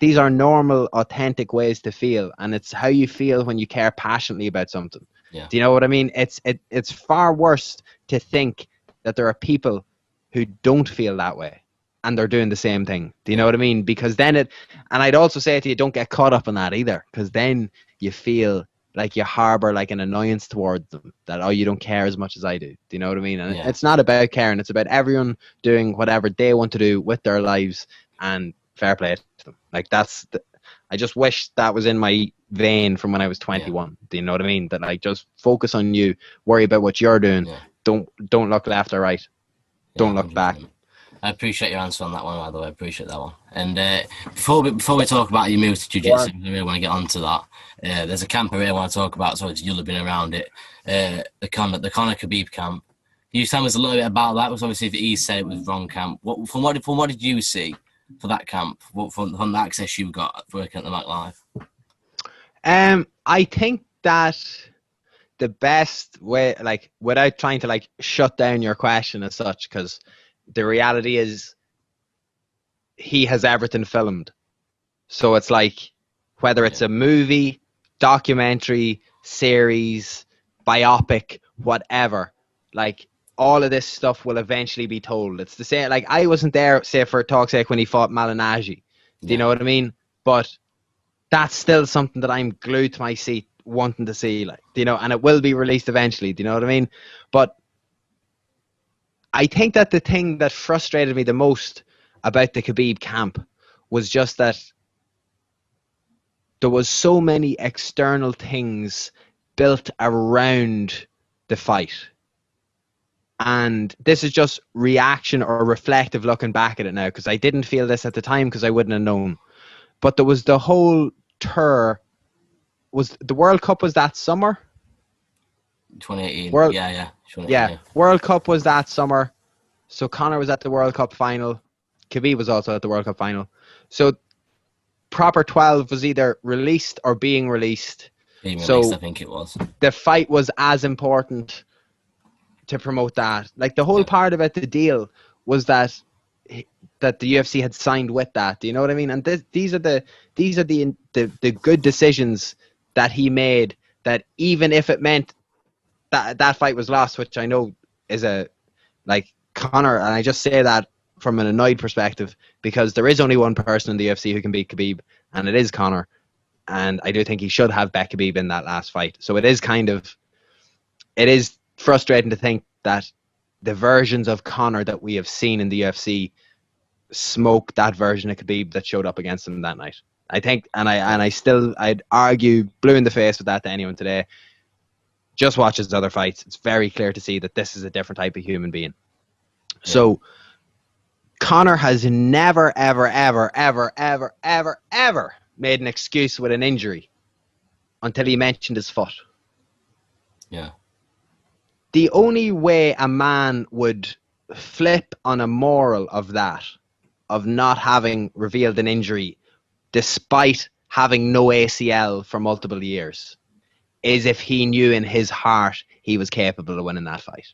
these are normal, authentic ways to feel. And it's how you feel when you care passionately about something. Yeah. Do you know what I mean? It's far worse to think that there are people who don't feel that way and they're doing the same thing. Do you know what I mean? Because then and I'd also say to you, don't get caught up in that either, because then you feel like you harbor like an annoyance towards them, that, oh, you don't care as much as I do. Do you know what I mean? And it's not about caring. It's about everyone doing whatever they want to do with their lives, and fair play to them. Like, I just wish that was in my vein from when I was 21. Yeah. Do you know what I mean? That, like, just focus on you, worry about what you're doing. Yeah. Don't look left or right. Don't look 100%. Back. I appreciate your answer on that one, by the way. I appreciate that one. And before we talk about your move to Jiu Jitsu, I really want to get onto that. There's a camp I really want to talk about, so you'll have been around it. The Conor Khabib camp. Can you tell us a little bit about that? Because obviously, if he said it was wrong camp, from what did you see for that camp? From the access you got working at the nightlife? I think that the best way, like, without trying to like shut down your question as such, because the reality is he has everything filmed. So it's like, whether it's a movie, documentary, series, biopic, whatever, like, all of this stuff will eventually be told. It's the same, like, I wasn't there, say, for talk's sake, when he fought Malignaggi. Do you know what I mean? But that's still something that I'm glued to my seat wanting to see, like, you know, and it will be released eventually. Do you know what I mean? But I think that the thing that frustrated me the most about the Khabib camp was just that there was so many external things built around the fight. And this is just reaction or reflective looking back at it now, because I didn't feel this at the time because I wouldn't have known. But there was the whole tour. Was the World Cup was that summer? 2018. Yeah. World Cup was that summer. So Conor was at the World Cup final. Khabib was also at the World Cup final. So Proper 12 was either released or being released. I think it was. The fight was as important to promote that. Like, the whole part about the deal was that the UFC had signed with that. Do you know what I mean? And these are the good decisions that he made, that even if it meant that fight was lost, which I know is Conor, and I just say that from an annoyed perspective, because there is only one person in the UFC who can beat Khabib, and it is Conor. And I do think he should have bet Khabib in that last fight. So it is frustrating to think that the versions of Conor that we have seen in the UFC smoke that version of Khabib that showed up against him that night. I think, I'd argue blue in the face with that to anyone today. Just watch his other fights. It's very clear to see that this is a different type of human being. Yeah. So Conor has never, ever, ever, ever, ever, ever, ever made an excuse with an injury until he mentioned his foot. Yeah. The only way a man would flip on a moral of that, of not having revealed an injury despite having no ACL for multiple years, is if he knew in his heart he was capable of winning that fight.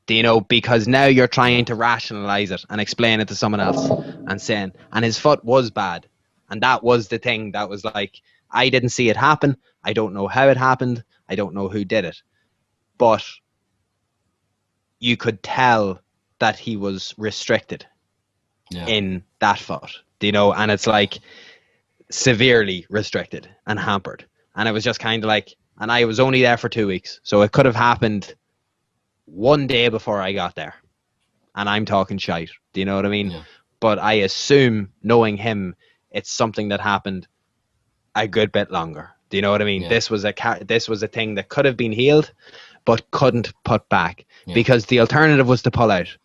Do you know? Because now you're trying to rationalize it and explain it to someone else and saying, and his foot was bad. And that was the thing that was like, I didn't see it happen. I don't know how it happened. I don't know who did it. But you could tell that he was restricted in that foot. Do you know? And it's like, severely restricted and hampered. And it was just kind of like, and I was only there for 2 weeks. So it could have happened one day before I got there. And I'm talking shite. Do you know what I mean? Yeah. But I assume, knowing him, it's something that happened a good bit longer. Do you know what I mean? Yeah. This was a thing that could have been healed, but couldn't put back, because the alternative was to pull out.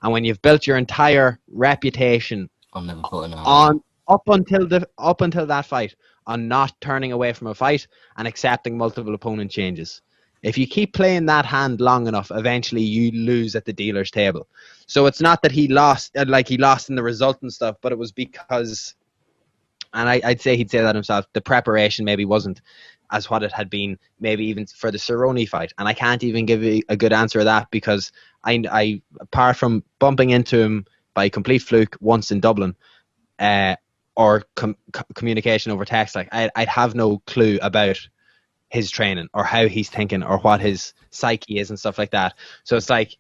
And when you've built your entire reputation I'm never putting out. on up until that fight on not turning away from a fight and accepting multiple opponent changes, if you keep playing that hand long enough, eventually you lose at the dealer's table. So it's not that he lost in the result and stuff, but it was because, and I'd say he'd say that himself, the preparation maybe wasn't as what it had been, maybe even for the Cerrone fight. And I can't even give you a good answer to that, because I apart from bumping into him by complete fluke once in Dublin, or communication over text, like I'd have no clue about his training or how he's thinking or what his psyche is and stuff like that. So it's like,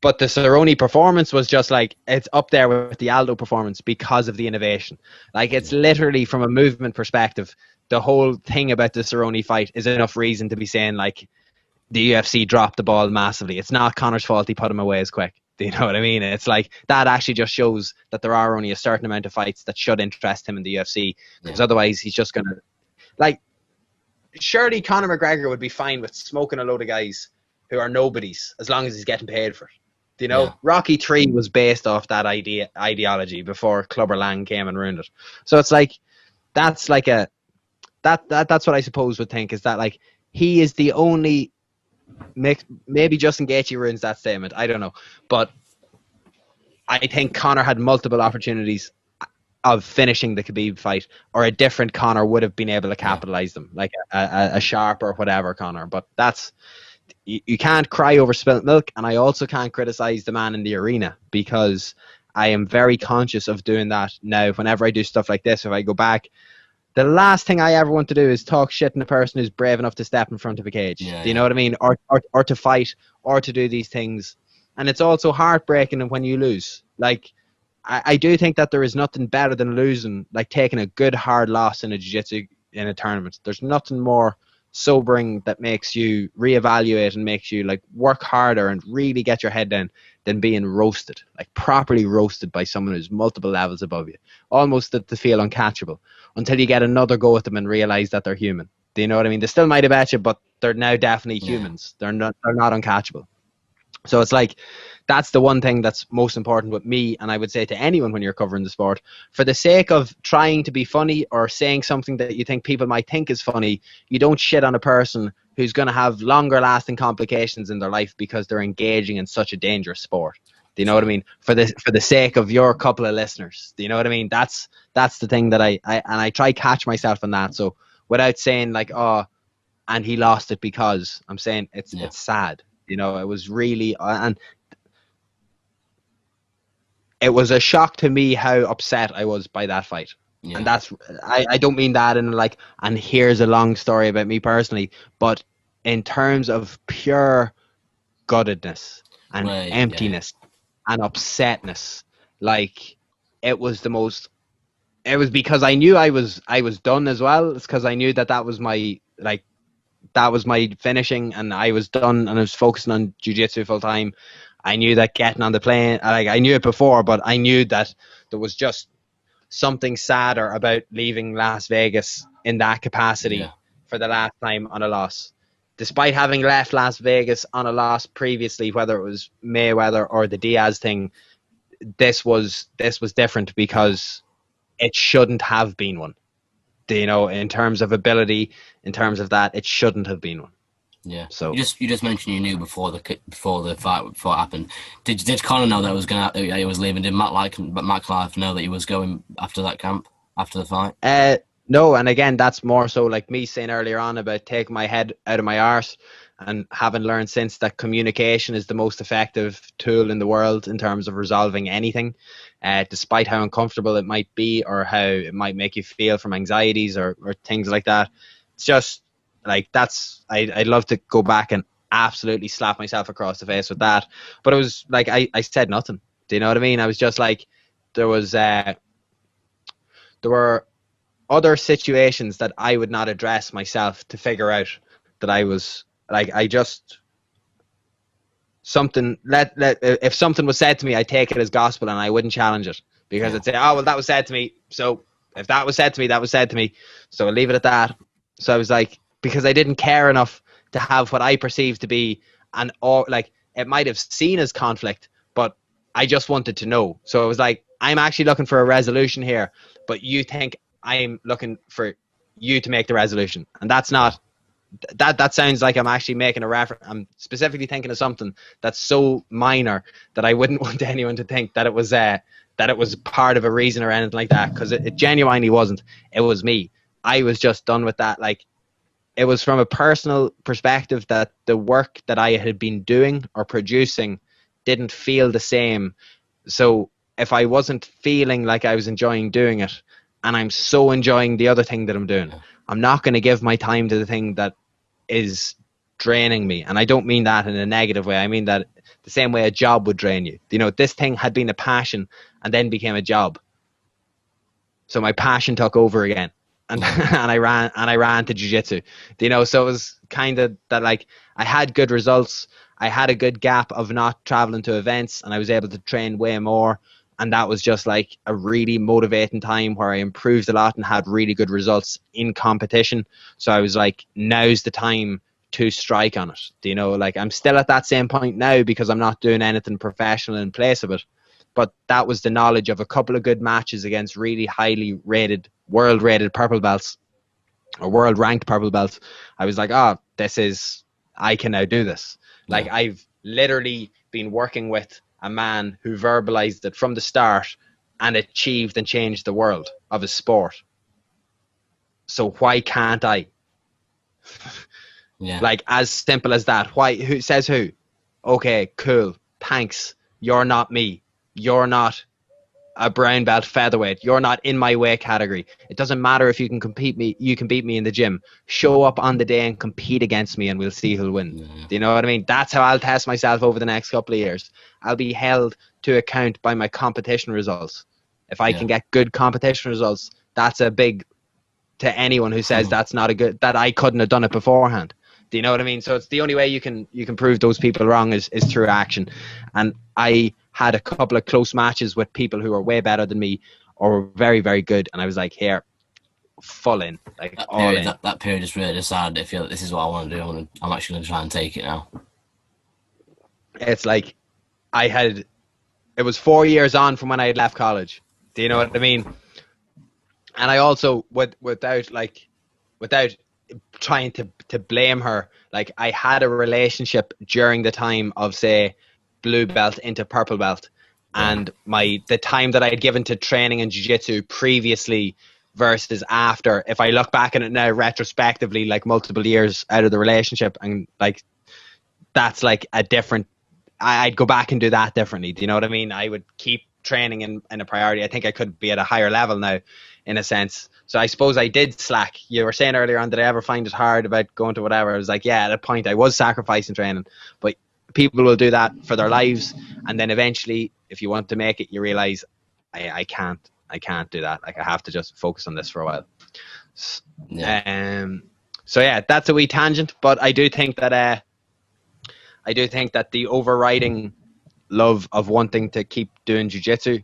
but the Cerrone performance was just like, it's up there with the Aldo performance because of the innovation. Like, it's literally, from a movement perspective, the whole thing about the Cerrone fight is enough reason to be saying, like, the UFC dropped the ball massively. It's not Conor's fault he put him away as quick. Do you know what I mean? It's like, that actually just shows that there are only a certain amount of fights that should interest him in the UFC, because otherwise he's just going to, like, surely Conor McGregor would be fine with smoking a load of guys who are nobodies as long as he's getting paid for it. Do you know? Yeah. Rocky 3 was based off that ideology before Clubber Lang came and ruined it. So it's like, that's like that's what I suppose would think, is that, like, he is the only, maybe Justin Gaethje ruins that statement, I don't know, but I think Conor had multiple opportunities of finishing the Khabib fight, or a different Conor would have been able to capitalize them, like a sharp or whatever Conor. But that's, you can't cry over spilt milk, and I also can't criticize the man in the arena, because I am very conscious of doing that now. Whenever I do stuff like this, if I go back, the last thing I ever want to do is talk shit in a person who's brave enough to step in front of a cage. Do you know what I mean? Or to fight, or to do these things. And it's also heartbreaking when you lose. Like, I do think that there is nothing better than losing, like taking a good hard loss in a jiu-jitsu in a tournament. There's nothing more sobering that makes you reevaluate and makes you, like, work harder and really get your head down than being roasted, like properly roasted by someone who's multiple levels above you, almost to feel uncatchable, until you get another go at them and realize that they're human. Do you know what I mean? They still might have bet you, but they're now definitely humans. They're not uncatchable. So it's like, that's the one thing that's most important with me, and I would say to anyone when you're covering the sport, for the sake of trying to be funny or saying something that you think people might think is funny, you don't shit on a person who's going to have longer lasting complications in their life because they're engaging in such a dangerous sport. Do you know what I mean? For the sake of your couple of listeners. Do you know what I mean? That's the thing that I try catch myself on that. So without saying, like, oh, and he lost it because, I'm saying it's sad. You know, it was really, and it was a shock to me how upset I was by that fight. Yeah. And that's, I don't mean that in like, and here's a long story about me personally, but in terms of pure guttedness and emptiness and upsetness, like, it was because I knew I was done as well. It's because I knew that was my, like, that was my finishing, and I was done, and I was focusing on jiu-jitsu full time. I knew that getting on the plane, like, I knew it before, but I knew that there was just something sadder about leaving Las Vegas in that capacity for the last time on a loss. Despite having left Las Vegas on a loss previously, whether it was Mayweather or the Diaz thing, this was different because it shouldn't have been one. You know, in terms of ability, in terms of that, it shouldn't have been one. Yeah. So you just mentioned you knew before the fight it happened. Did Conor know that he was leaving? Did Matt Clive know that he was going after that camp, after the fight? No, and again, that's more so like me saying earlier on about taking my head out of my arse, and having learned since that communication is the most effective tool in the world in terms of resolving anything, despite how uncomfortable it might be or how it might make you feel from anxieties or things like that. It's just like, I'd love to go back and absolutely slap myself across the face with that. But it was like, I said nothing. Do you know what I mean? I was just like, there were other situations that I would not address myself to figure out that I was like, I just something if something was said to me, I'd take it as gospel and I wouldn't challenge it, because I'd say, oh well, that was said to me, so if that was said to me, that was said to me, so I'll leave it at that. So I was like, because I didn't care enough to have what I perceived to be like, it might have seen as conflict, but I just wanted to know. So it was like, I'm actually looking for a resolution here, but you think I'm looking for you to make the resolution, and that's not. That sounds like I'm actually making a reference. I'm specifically thinking of something that's so minor that I wouldn't want anyone to think that it was part of a reason or anything like that, because it genuinely wasn't. It was me. I was just done with that. Like, it was from a personal perspective that the work that I had been doing or producing didn't feel the same. So if I wasn't feeling like I was enjoying doing it, and I'm so enjoying the other thing that I'm doing, I'm not going to give my time to the thing that is draining me. And I don't mean that in a negative way. I mean that the same way a job would drain you. You know, this thing had been a passion and then became a job. So my passion took over again. And and I ran to jiu-jitsu. You know, so it was kind of that, like, I had good results. I had a good gap of not traveling to events, and I was able to train way more. And that was just like a really motivating time where I improved a lot and had really good results in competition. So I was like, now's the time to strike on it. You know, like, I'm still at that same point now because I'm not doing anything professional in place of it. But that was the knowledge of a couple of good matches against really highly rated, world rated purple belts or world ranked purple belts. I was like, oh, I can now do this. Yeah. Like, I've literally been working with a man who verbalized it from the start and achieved and changed the world of his sport. So why can't I? Yeah. Like, as simple as that. Why? Who says who? Okay, cool. Thanks. You're not me. You're not a brown belt featherweight. You're not in my weight category. It doesn't matter if you can beat me in the gym. Show up on the day and compete against me and we'll see who'll win. Yeah. Do you know what I mean? That's how I'll test myself over the next couple of years. I'll be held to account by my competition results. If I can get good competition results, that's a big to anyone who says that's not a good, that I couldn't have done it beforehand. Do you know what I mean? So it's the only way you can prove those people wrong is through action. And I had a couple of close matches with people who were way better than me or were very, very good. And I was like, here, full in, like that all period, in. That period just really decided, I feel like this is what I want to do. I'm actually going to try and take it now. It's like it was 4 years on from when I had left college. Do you know what I mean? And I also, without trying to blame her, like, I had a relationship during the time of, say, blue belt into purple belt, and the time that I had given to training and jiu-jitsu previously versus after, if I look back at it now retrospectively, like multiple years out of the relationship, and like, that's like a different, I'd go back and do that differently. Do you know what I mean? I would keep training in a priority. I think I could be at a higher level now, in a sense. So I suppose I did slack. You were saying earlier on, did I ever find it hard about going to whatever? I was like, yeah, at a point I was sacrificing training, but people will do that for their lives, and then eventually, if you want to make it, you realize I can't do that. Like, I have to just focus on this for a while. So yeah, that's a wee tangent, but I do think that the overriding love of wanting to keep doing jiu-jitsu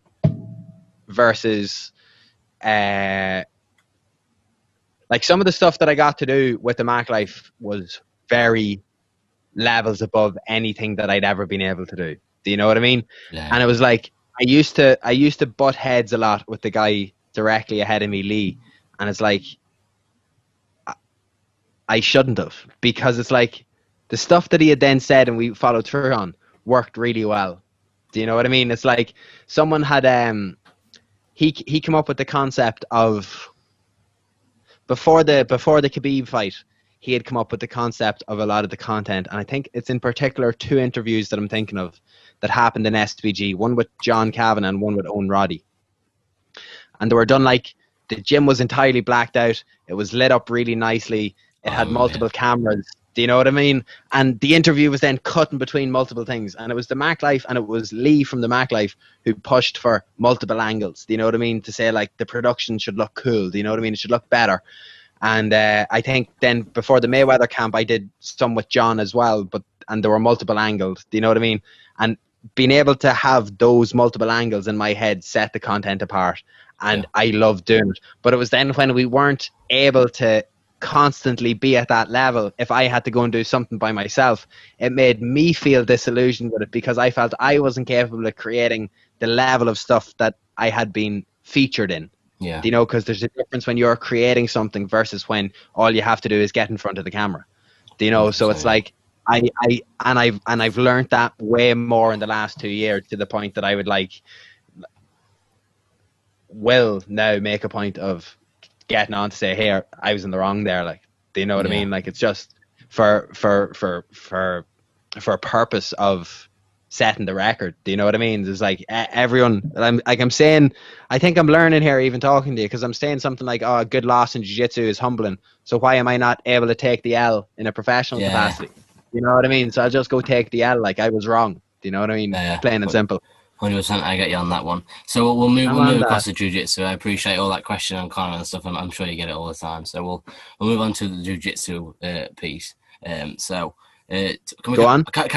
versus like, some of the stuff that I got to do with the Mac Life was very levels above anything that I'd ever been able to do. Do you know what I mean? Yeah. And it was like, I used to butt heads a lot with the guy directly ahead of me, Lee, and it's like, I shouldn't have, because it's like the stuff that he had then said and we followed through on worked really well. Do you know what I mean? It's like someone had he came up with the concept of, before the Khabib fight, he had come up with the concept of a lot of the content, and I think it's in particular 2 interviews that I'm thinking of that happened in SBG, one with John Cavan and one with Owen Roddy. And they were done like, the gym was entirely blacked out, it was lit up really nicely, it had multiple cameras, Do you know what I mean? And the interview was then cut in between multiple things. And it was the Mac Life and it was Lee from the Mac Life who pushed for multiple angles. Do you know what I mean? To say like the production should look cool. Do you know what I mean? It should look better. And I think then before the Mayweather camp, I did some with John as well. And there were multiple angles. Do you know what I mean? And being able to have those multiple angles in my head set the content apart. And I loved doing it. But it was then when we weren't able to constantly be at that level, if I had to go and do something by myself, it made me feel disillusioned with it because I felt I wasn't capable of creating the level of stuff that I had been featured in. Yeah. You know, because there's a difference when you're creating something versus when all you have to do is get in front of the camera. Do you know? So it's like I've learned that way more in the last 2 years, to the point that I would will now make a point of getting on to say, hey, I was in the wrong there. Like, do you know what I mean? Like, it's just for purpose of setting the record. Do you know what I mean? There's like everyone. I'm saying, I think I'm learning here, even talking to you, because I'm saying something like, "Oh, a good loss in jiu-jitsu is humbling." So why am I not able to take the L in a professional capacity? You know what I mean? So I'll just go take the L. Like, I was wrong. Do you know what I mean? Plain and simple. 100%, I get you on that one. So we'll move across to jiu-jitsu. I appreciate all that question on Conor and stuff, and I'm sure you get it all the time. So we'll move on to the jiu-jitsu piece. Can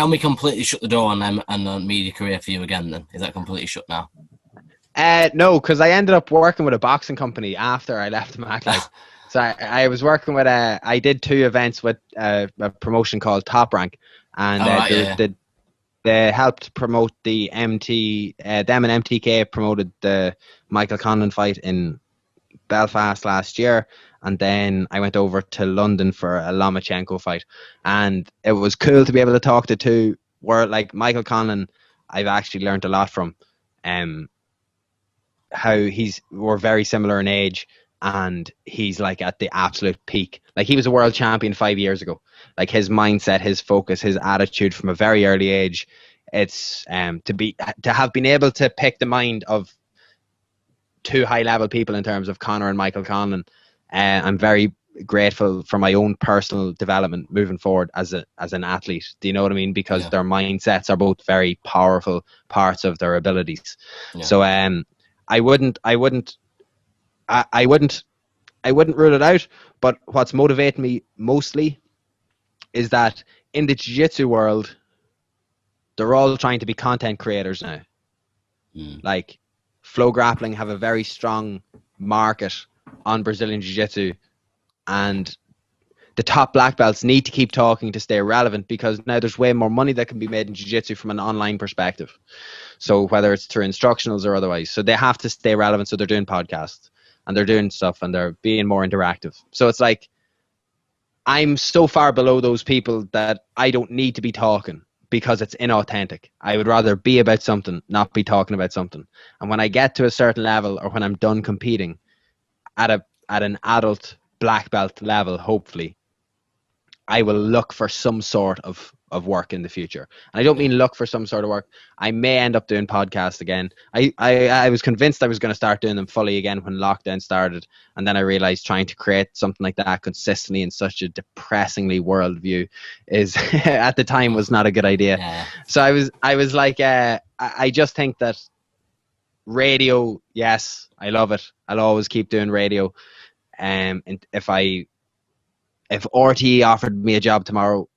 we completely shut the door on them and on media career for you again then? Is that completely shut now? No, because I ended up working with a boxing company after I left MacLife. So I was working with I did 2 events with a promotion called Top Rank, and they helped promote the MT. Them and MTK promoted the Michael Conlan fight in Belfast last year, and then I went over to London for a Lomachenko fight, and it was cool to be able to talk to 2 where, like, Michael Conlan, I've actually learned a lot from, how we're very similar in age, and he's like at the absolute peak. Like, he was a world champion 5 years ago. Like, his mindset, his focus, his attitude from a very early age, it's to have been able to pick the mind of 2 high level people in terms of Conor and Michael Conlan. I'm very grateful for my own personal development moving forward as an athlete. Do you know what I mean? Because their mindsets are both very powerful parts of their abilities. So I wouldn't rule it out, but what's motivating me mostly is that in the jiu-jitsu world, they're all trying to be content creators now. Like, Flow Grappling have a very strong market on Brazilian jiu-jitsu, and the top black belts need to keep talking to stay relevant, because now there's way more money that can be made in jiu-jitsu from an online perspective. So whether it's through instructionals or otherwise, so they have to stay relevant. So they're doing podcasts and they're doing stuff and they're being more interactive. So it's like, I'm so far below those people that I don't need to be talking because it's inauthentic. I would rather be about something, not be talking about something. And when I get to a certain level, or when I'm done competing at an adult black belt level, hopefully, I will look for some sort of work in the future. And I don't mean look for some sort of work. I may end up doing podcasts again. I was convinced I was going to start doing them fully again when lockdown started. And then I realized trying to create something like that consistently in such a depressingly worldview is at the time was not a good idea. Yeah. So I was like, I just think that radio, yes, I love it. I'll always keep doing radio. And if RTE offered me a job tomorrow,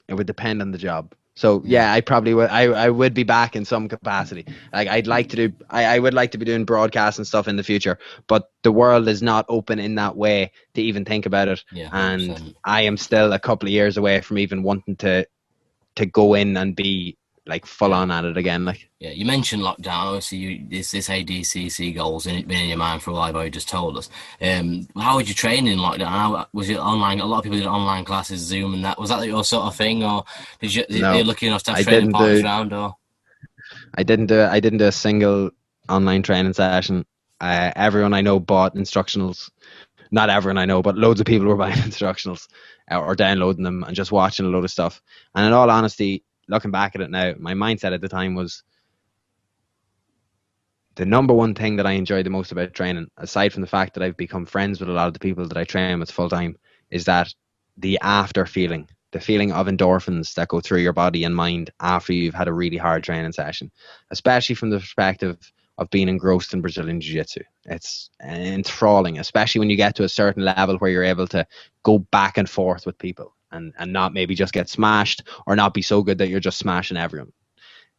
it would depend on the job. So yeah, I probably would. I would be back in some capacity. Like, I would like to be doing broadcasts and stuff in the future, but the world is not open in that way to even think about it. Yeah, and I am still a couple of years away from even wanting to go in and be like full on at it again. Like, yeah, you mentioned lockdown. Obviously, this ADCC goals been in your mind for a while. You just told us. How would you train in lockdown? How, was it online? A lot of people did online classes, Zoom, and that. Was that your sort of thing, or did you? No, were you lucky enough to have training partners around? Or I didn't do a single online training session. Everyone I know bought instructionals. Not everyone I know, but loads of people were buying instructionals or downloading them and just watching a load of stuff. And in all honesty, looking back at it now, my mindset at the time was, the number one thing that I enjoy the most about training, aside from the fact that I've become friends with a lot of the people that I train with full time, is that the after feeling, the feeling of endorphins that go through your body and mind after you've had a really hard training session, especially from the perspective of being engrossed in Brazilian Jiu-Jitsu. It's enthralling, especially when you get to a certain level where you're able to go back and forth with people and not maybe just get smashed, or not be so good that you're just smashing everyone.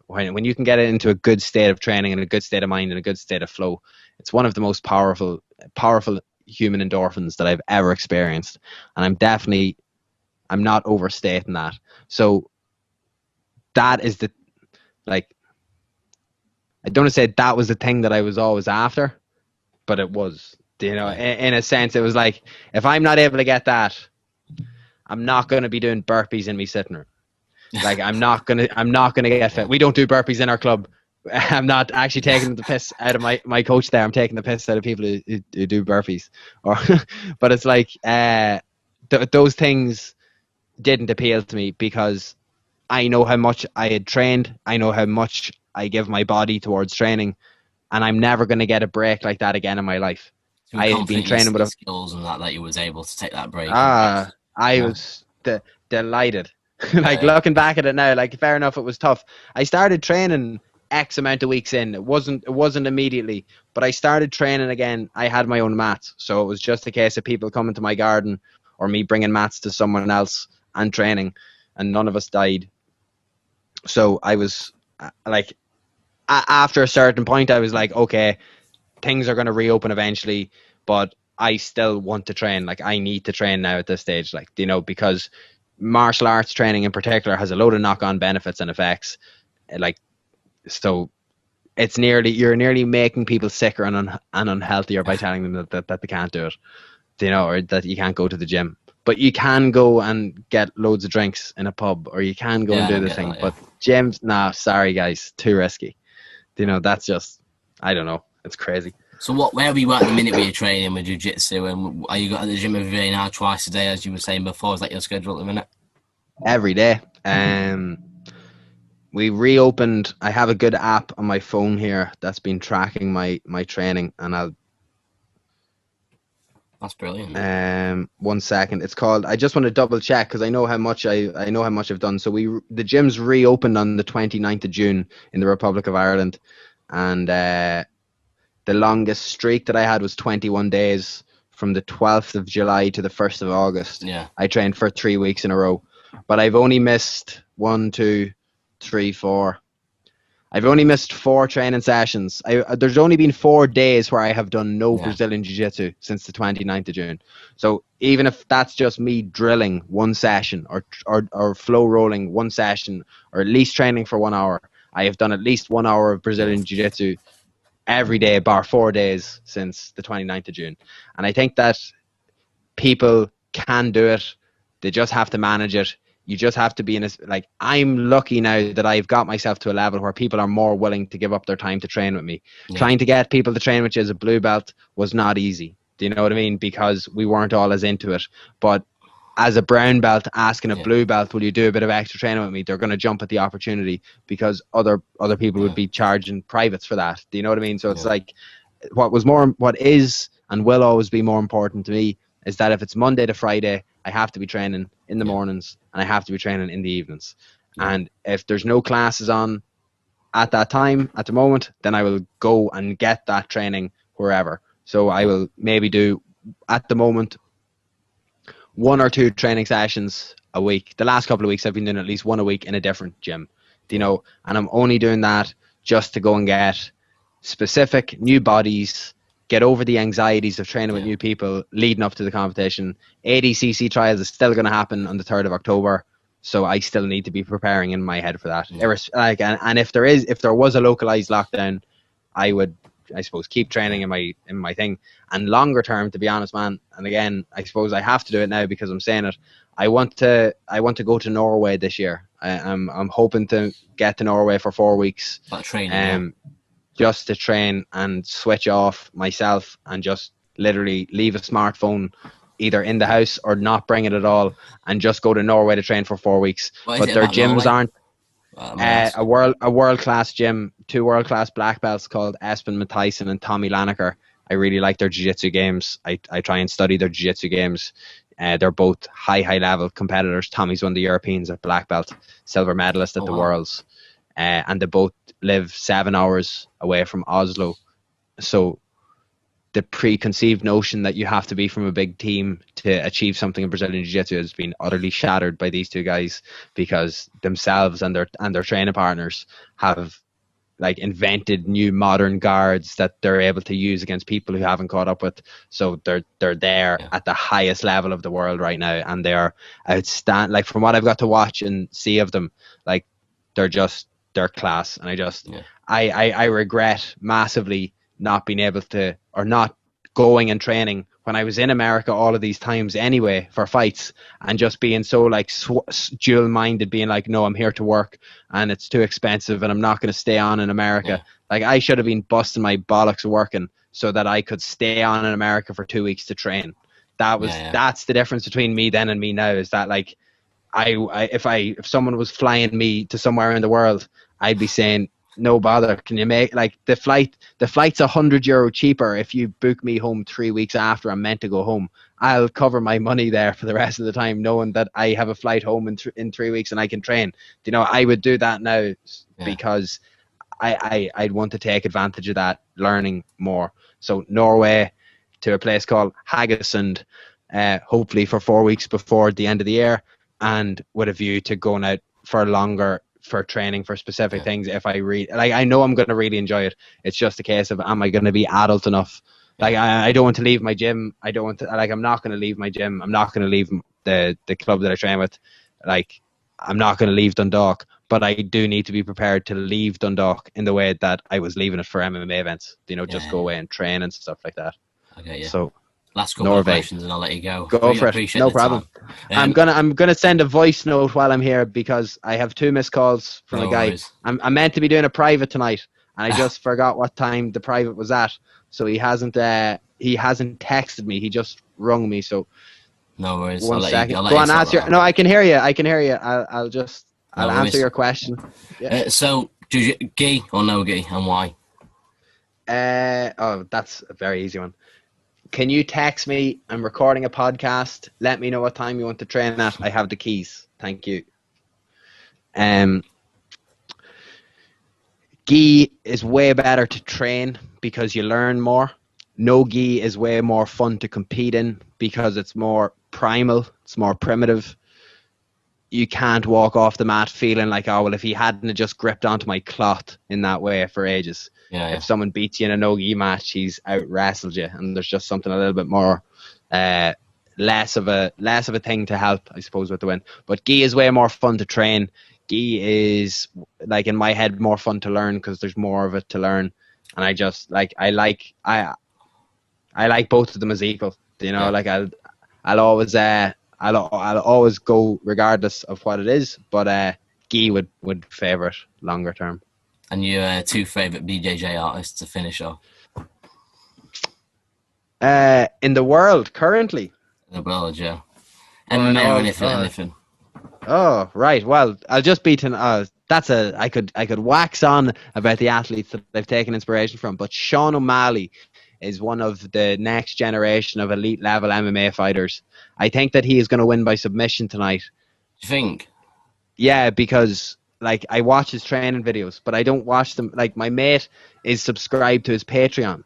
When you can get it into a good state of training and a good state of mind and a good state of flow, it's one of the most powerful human endorphins that I've ever experienced. And I'm not overstating that. So that is I don't want to say that was the thing that I was always after, but it was, in a sense, it was like, if I'm not able to get that, I'm not going to be doing burpees in me sitting room. Like, I'm not gonna get fit. We don't do burpees in our club. I'm not actually taking the piss out of my coach there. I'm taking the piss out of people who do burpees. But it's like, those things didn't appeal to me, because I know how much I had trained. I know how much I give my body towards training, and I'm never going to get a break like that again in my life. I had been training with skills and that you was able to take that break. I was delighted. Like, looking back at it now, like, fair enough, it was tough. I started training X amount of weeks in. It wasn't immediately, but I started training again. I had my own mats, so it was just a case of people coming to my garden or me bringing mats to someone else and training, and none of us died. So I was like, after a certain point, I was like, okay, things are going to reopen eventually, but I still want to train. Like, I need to train now at this stage, like, because martial arts training in particular has a load of knock-on benefits and effects. Like, so you're nearly making people sicker and unhealthier by telling them that they can't do it, or that you can't go to the gym. But you can go and get loads of drinks in a pub, or you can go and do the thing. That, but gyms, nah, sorry guys, too risky. That's just, I don't know, it's crazy. So where are you at the minute with your training with Jiu-Jitsu, and are you got at the gym every day now, twice a day, as you were saying before? Is that your schedule at the minute? Every day. We reopened. I have a good app on my phone here that's been tracking my training, and that's brilliant. 1 second. It's called, I just want to double check because I know how much I've done. So the gym's reopened on the 29th of June in the Republic of Ireland, and the longest streak that I had was 21 days, from the 12th of July to the 1st of August. Yeah. I trained for 3 weeks in a row, but I've only missed 1, 2, 3, 4. I've only missed 4 training sessions. There's only been 4 days where I have done no Brazilian Jiu-Jitsu since the 29th of June. So even if that's just me drilling one session or flow rolling one session, or at least training for 1 hour, I have done at least 1 hour of Brazilian Jiu-Jitsu every day, bar 4 days since the 29th of June. And I think that people can do it. They just have to manage it. You just have to be I'm lucky now that I've got myself to a level where people are more willing to give up their time to train with me. Yeah. Trying to get people to train with you as a blue belt was not easy. Do you know what I mean? Because we weren't all as into it. But as a brown belt asking a blue belt, will you do a bit of extra training with me? They're going to jump at the opportunity, because other people would be charging privates for that. Do you know what I mean? So it's like, what is and will always be more important to me is that if it's Monday to Friday, I have to be training in the mornings and I have to be training in the evenings. And if there's no classes on at that time, at the moment, then I will go and get that training wherever. So I will maybe do, at the moment, 1 or 2 training sessions a week. The last couple of weeks I've been doing at least 1 a week in a different gym, and I'm only doing that just to go and get specific new bodies, get over the anxieties of training with new people leading up to the competition. ADCC trials is still going to happen on the 3rd of October, so I still need to be preparing in my head for that. And if there was a localized lockdown, I would, I suppose, keep training in my thing. And longer term, to be honest, man, and again, I suppose I have to do it now because I'm saying it, I want to go to Norway this year. I'm hoping to get to Norway for 4 weeks. That training, just to train and switch off myself and just literally leave a smartphone either in the house or not bring it at all, and just go to Norway to train for 4 weeks. But their gyms aren't. A world class gym, 2 world class black belts called Espen Matthijssen and Tommy Laniker. I really like their jiu-jitsu games. I try and study their jiu-jitsu games. They're both high level competitors. Tommy's won the Europeans at black belt, silver medalist at the Worlds, and they both live 7 hours away from Oslo. So the preconceived notion that you have to be from a big team to achieve something in Brazilian Jiu-Jitsu has been utterly shattered by these 2 guys, because themselves and their training partners have like invented new modern guards that they're able to use against people who haven't caught up with. So they're there at the highest level of the world right now, and they are outstanding. Like, from what I've got to watch and see of them, like they're class. And I regret massively not being able to, or not going and training when I was in America all of these times anyway for fights, and just being so like dual minded, being like, no, I'm here to work and it's too expensive and I'm not going to stay on in America. Like, I should have been busting my bollocks working so that I could stay on in America for 2 weeks to train. That's the difference between me then and me now, is that like if someone was flying me to somewhere in the world, I'd be saying, no bother. Can you make like the flight's €100 cheaper if you book me home 3 weeks after I'm meant to go home. I'll cover my money there for the rest of the time, knowing that I have a flight home in 3 weeks and I can train. You know, I would do that now because I'd want to take advantage of that, learning more. So Norway to a place called Haugesund, hopefully for 4 weeks before the end of the year, and with a view to going out for longer for training for specific things. If I I know I'm going to really enjoy it. It's just a case of, am I going to be adult enough? Like, I don't want to leave my gym. I don't want to, like, I'm not going to leave my gym. I'm not going to leave the club that I train with. Like, I'm not going to leave Dundalk, but I do need to be prepared to leave Dundalk in the way that I was leaving it for MMA events, you know, just go away and train and stuff like that. Okay, yeah. So last couple of questions and I'll let you go. Go for it. No problem. I'm gonna send a voice note while I'm here, because I have 2 missed calls from a guy. Worries. I'm meant to be doing a private tonight, and I just forgot what time the private was at. So he hasn't texted me. He just rung me. So no worries. One second. Go on, answer. No, I can hear you. I'll answer your question. Yeah. So, gi or no gi, and why? That's a very easy one. Can you text me? I'm recording a podcast. Let me know what time you want to train at. I have the keys. Thank you. Gi is way better to train because you learn more. No gi is way more fun to compete in because it's more primal. It's more primitive. You can't walk off the mat feeling like, oh, well, if he hadn't just gripped onto my cloth in that way for ages. If someone beats you in a no-gi match, he's out-wrestled you, and there's just something a little bit more less of a thing to help, I suppose, with the win. But gi is way more fun to train. Gi is, like, in my head, more fun to learn because there's more of it to learn, and I just like both of them as equal. You know, like I'll always go regardless of what it is, but gi would favour it longer term. And your 2 favourite BJJ artists to finish off? In the world, currently? In the world, yeah. MMA or anything. Oh, right. Well, I'll just beat I could wax on about the athletes that I've taken inspiration from, but Sean O'Malley is one of the next generation of elite level MMA fighters. I think that he is going to win by submission tonight. You think? Yeah, because like I watch his training videos, but I don't watch them. Like, my mate is subscribed to his Patreon,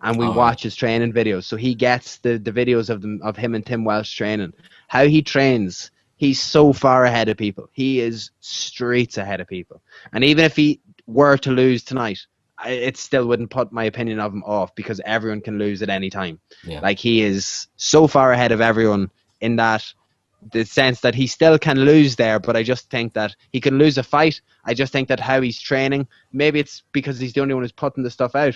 and we watch his training videos. So he gets the videos of him and Tim Welsh training. How he trains, he's so far ahead of people. He is streets ahead of people. And even if he were to lose tonight, it still wouldn't put my opinion of him off, because everyone can lose at any time. Like, he is so far ahead of everyone in that the sense that he still can lose there, but I just think that he can lose a fight. I just think that how he's training, maybe it's because he's the only one who's putting the stuff out.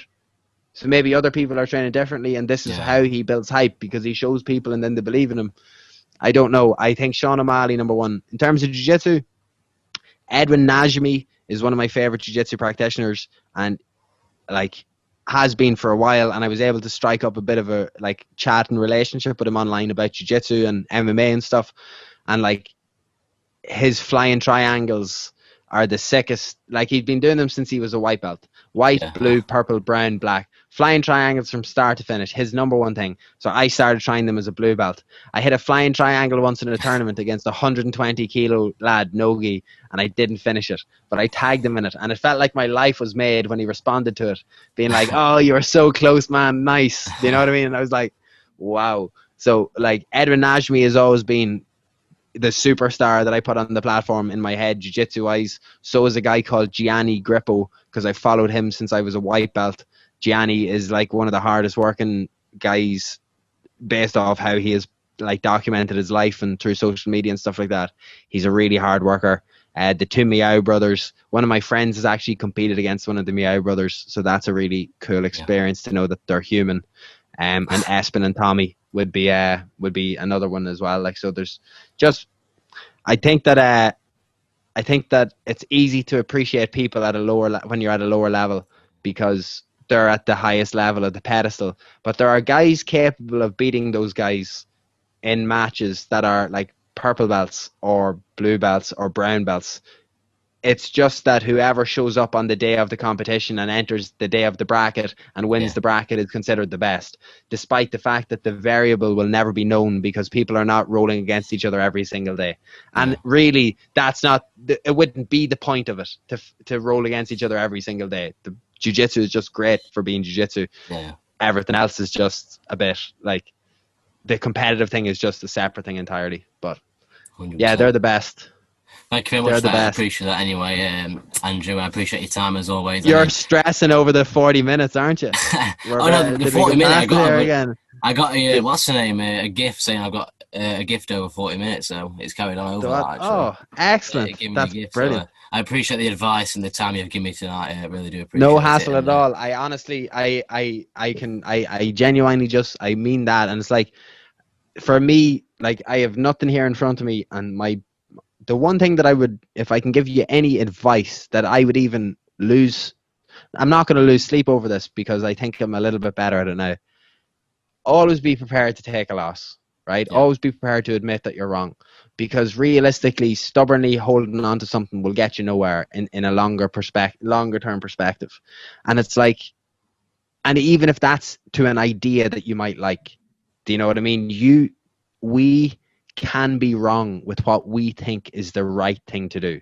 So maybe other people are training differently, and this is how he builds hype, because he shows people and then they believe in him. I don't know. I think Sean O'Malley, number 1. In terms of jiu-jitsu, Edwin Najmi is one of my favorite jiu-jitsu practitioners, and like has been for a while, and I was able to strike up a bit of a like chat and relationship with him online about jiu-jitsu and MMA and stuff, and like his flying triangles are the sickest. Like, he'd been doing them since he was a white belt. White, blue, purple, brown, black. Flying triangles from start to finish. His number one thing. So I started trying them as a blue belt. I hit a flying triangle once in a tournament against a 120 kilo lad, Nogi, and I didn't finish it. But I tagged him in it. And it felt like my life was made when he responded to it. Being like, oh, you were so close, man. Nice. Do you know what I mean? And I was like, wow. So, like, Edwin Najmi has always been the superstar that I put on the platform in my head, jiu-jitsu wise. So is a guy called Gianni Grippo, because I followed him since I was a white belt. Gianni is like one of the hardest working guys based off how he has like documented his life and through social media and stuff like that. He's a really hard worker. The two Miao brothers, one of my friends has actually competed against one of the Miao brothers, so that's a really cool experience to know that they're human. And Espen and Tommy would be another one as well. Like, so there's just, I think that it's easy to appreciate people at a lower when you're at a lower level, because they're at the highest level of the pedestal. But there are guys capable of beating those guys in matches that are like purple belts or blue belts or brown belts. It's just that whoever shows up on the day of the competition and enters the day of the bracket and wins the bracket is considered the best, despite the fact that the variable will never be known because people are not rolling against each other every single day. And really, that's not, it wouldn't be the point of it to roll against each other every single day. The jiu-jitsu is just great for being jiu-jitsu. Yeah. Everything else is just a bit like, the competitive thing is just a separate thing entirely. But 100%. Yeah, they're the best. Thank you very much. I appreciate that anyway, Andrew. I appreciate your time as always. You're stressing over the 40 minutes, aren't you? The 40 minutes. I got a what's the name? A gift saying I've got a gift over 40 minutes, so it's carried on over that. Actually. Oh, excellent! That's brilliant. So I appreciate the advice and the time you've given me tonight. I really do appreciate it. No hassle at all. I honestly, I genuinely just, I mean that, and it's like, for me, like, I have nothing here in front of me, and the one thing that I would, if I can give you any advice that I would even lose, I'm not going to lose sleep over this because I think I'm a little bit better at it now. Always be prepared to take a loss, right? Yeah. Always be prepared to admit that you're wrong, because realistically, stubbornly holding on to something will get you nowhere in a longer term perspective. And it's like, and even if that's to an idea that you might like, do you know what I mean? We can be wrong with what we think is the right thing to do.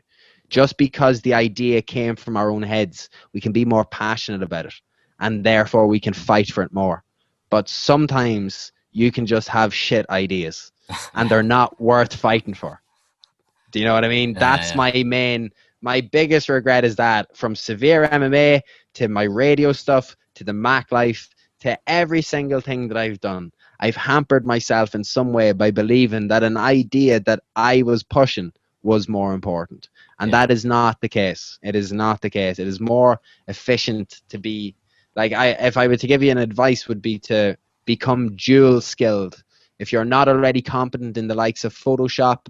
Just because the idea came from our own heads, we can be more passionate about it, and therefore we can fight for it more. But sometimes you can just have shit ideas and they're not worth fighting for. Do you know what I mean? That's my biggest regret is that, from Severe MMA to my radio stuff to the Mac life to every single thing that I've done, I've hampered myself in some way by believing that an idea that I was pushing was more important. And that is not the case. It is not the case. It is more efficient to be, like, if I were to give you an advice, would be to become dual skilled. If you're not already competent in the likes of Photoshop,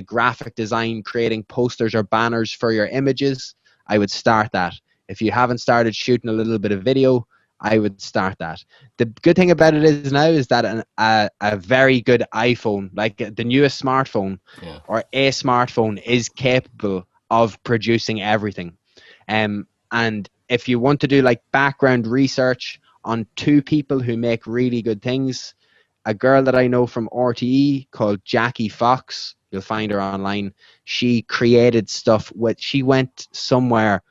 graphic design, creating posters or banners for your images, I would start that. If you haven't started shooting a little bit of video, I would start that. The good thing about it is now is that a very good iPhone, like the newest smartphone or a smartphone, is capable of producing everything. And if you want to do like background research on two people who make really good things, a girl that I know from RTE called Jackie Fox, you'll find her online. She created stuff she went somewhere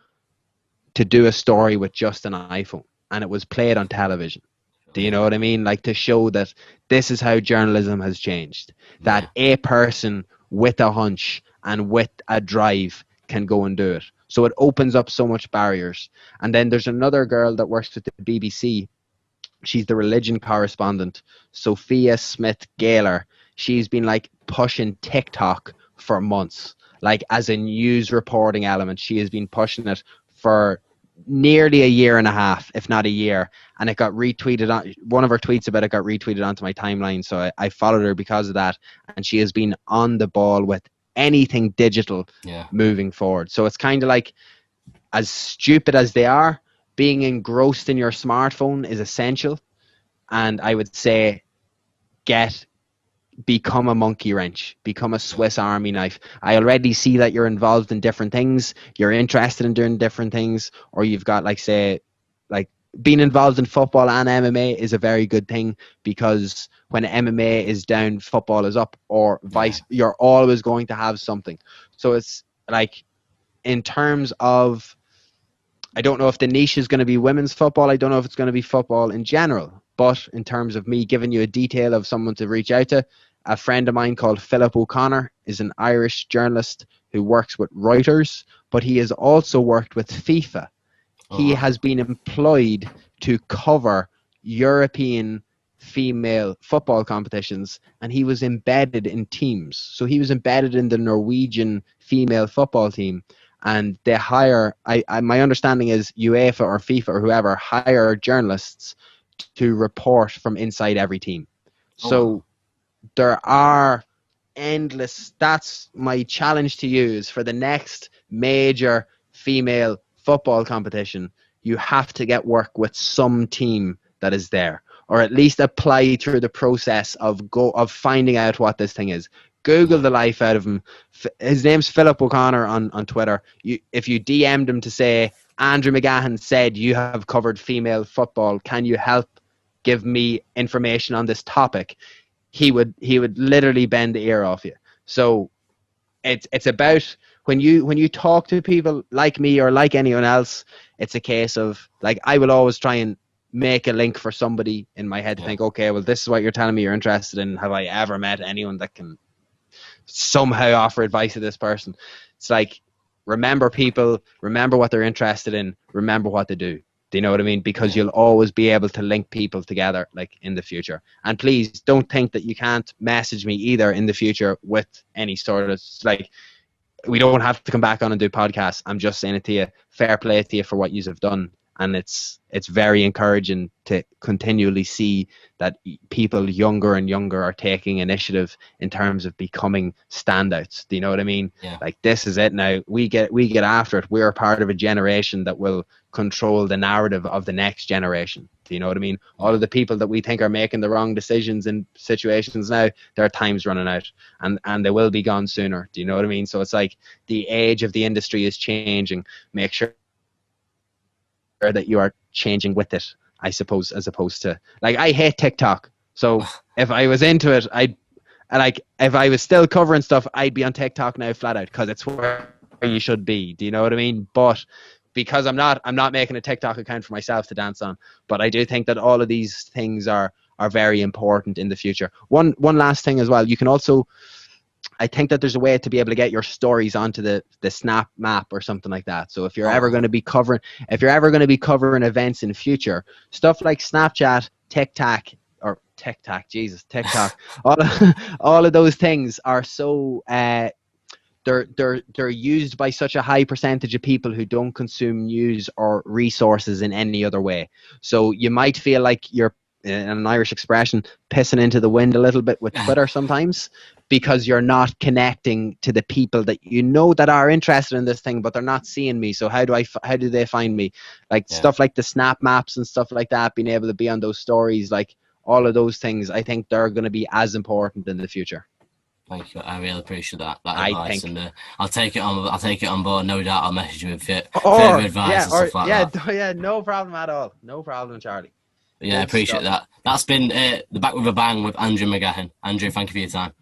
to do a story with just an iPhone, and it was played on television. Do you know what I mean? Like, to show that this is how journalism has changed. That a person with a hunch and with a drive can go and do it. So it opens up so much barriers. And then there's another girl that works with the BBC. She's the religion correspondent, Sophia Smith Gaylor. She's been like pushing TikTok for months, like as a news reporting element. She has been pushing it for nearly a year and a half, if not a year, and it got retweeted on one of her tweets about it got retweeted onto my timeline, so I followed her because of that. And she has been on the ball with anything digital moving forward. So it's kind of like, as stupid as they are, being engrossed in your smartphone is essential. And I would say get become a monkey wrench, become a Swiss Army knife. I already see that you're involved in different things, you're interested in doing different things, or you've got, like, say, like, being involved in football and MMA is a very good thing, because when MMA is down, football is up, or vice. You're always going to have something. So it's like, in terms of, I don't know if the niche is going to be women's football. I don't know if it's going to be football in general. But in terms of me giving you a detail of someone to reach out to, a friend of mine called Philip O'Connor is an Irish journalist who works with Reuters, but he has also worked with FIFA. He has been employed to cover European female football competitions, and he was embedded in teams. So he was embedded in the Norwegian female football team, and they hire, my understanding is UEFA or FIFA or whoever hire journalists to report from inside every team. So there are endless. That's my challenge to you, is for the next major female football competition, you have to get work with some team that is there, or at least apply through the process of finding out what this thing is. Google the life out of him. His name's Philip O'Connor on Twitter. If you DM'd him to say, Andrew Mcgahon said you have covered female football, can you help give me information on this topic? He would literally bend the ear off you. So it's about, when you talk to people like me or like anyone else, it's a case of, like, I will always try and make a link for somebody in my head to think, okay, well, this is what you're telling me you're interested in. Have I ever met anyone that can somehow offer advice to this person? It's like, remember people, remember what they're interested in, remember what they do. Do you know what I mean? Because you'll always be able to link people together, like, in the future. And please don't think that you can't message me either in the future with any sort of, like, we don't have to come back on and do podcasts. I'm just saying it to you. Fair play to you for what you have done. And it's very encouraging to continually see that people younger and younger are taking initiative in terms of becoming standouts. Do you know what I mean? Yeah. Like, this is it now. We get after it. We're part of a generation that will control the narrative of the next generation. Do you know what I mean? All of the people that we think are making the wrong decisions in situations now, their time's running out, and they will be gone sooner. Do you know what I mean? So it's like, the age of the industry is changing. Make sure that you are changing with it, I suppose, as opposed to, like, I hate TikTok. So if I was into it, if I was still covering stuff, I'd be on TikTok now flat out, because it's where you should be. Do you know what I mean? But because I'm not making a TikTok account for myself to dance on. But I do think that all of these things are very important in the future. One last thing as well, you can also, I think that there's a way to be able to get your stories onto the Snap map or something like that. So if you're ever going to be covering events in the future, stuff like Snapchat, TikTok, all of those things are so they're used by such a high percentage of people who don't consume news or resources in any other way. So you might feel like you're, in an Irish expression, pissing into the wind a little bit with Twitter sometimes, because you're not connecting to the people that you know that are interested in this thing, but they're not seeing me. So how do they find me? Like, stuff like the Snap maps and stuff like that, being able to be on those stories, like, all of those things, I think they're going to be as important in the future. Thank you. I really appreciate that advice, and I'll take it on board. No doubt, I'll message you with further advice and stuff like that. Yeah, no problem at all. No problem, Charlie. Yeah, I appreciate that. That's been the Back with a Bang with Andrew Mcgahon. Andrew, thank you for your time.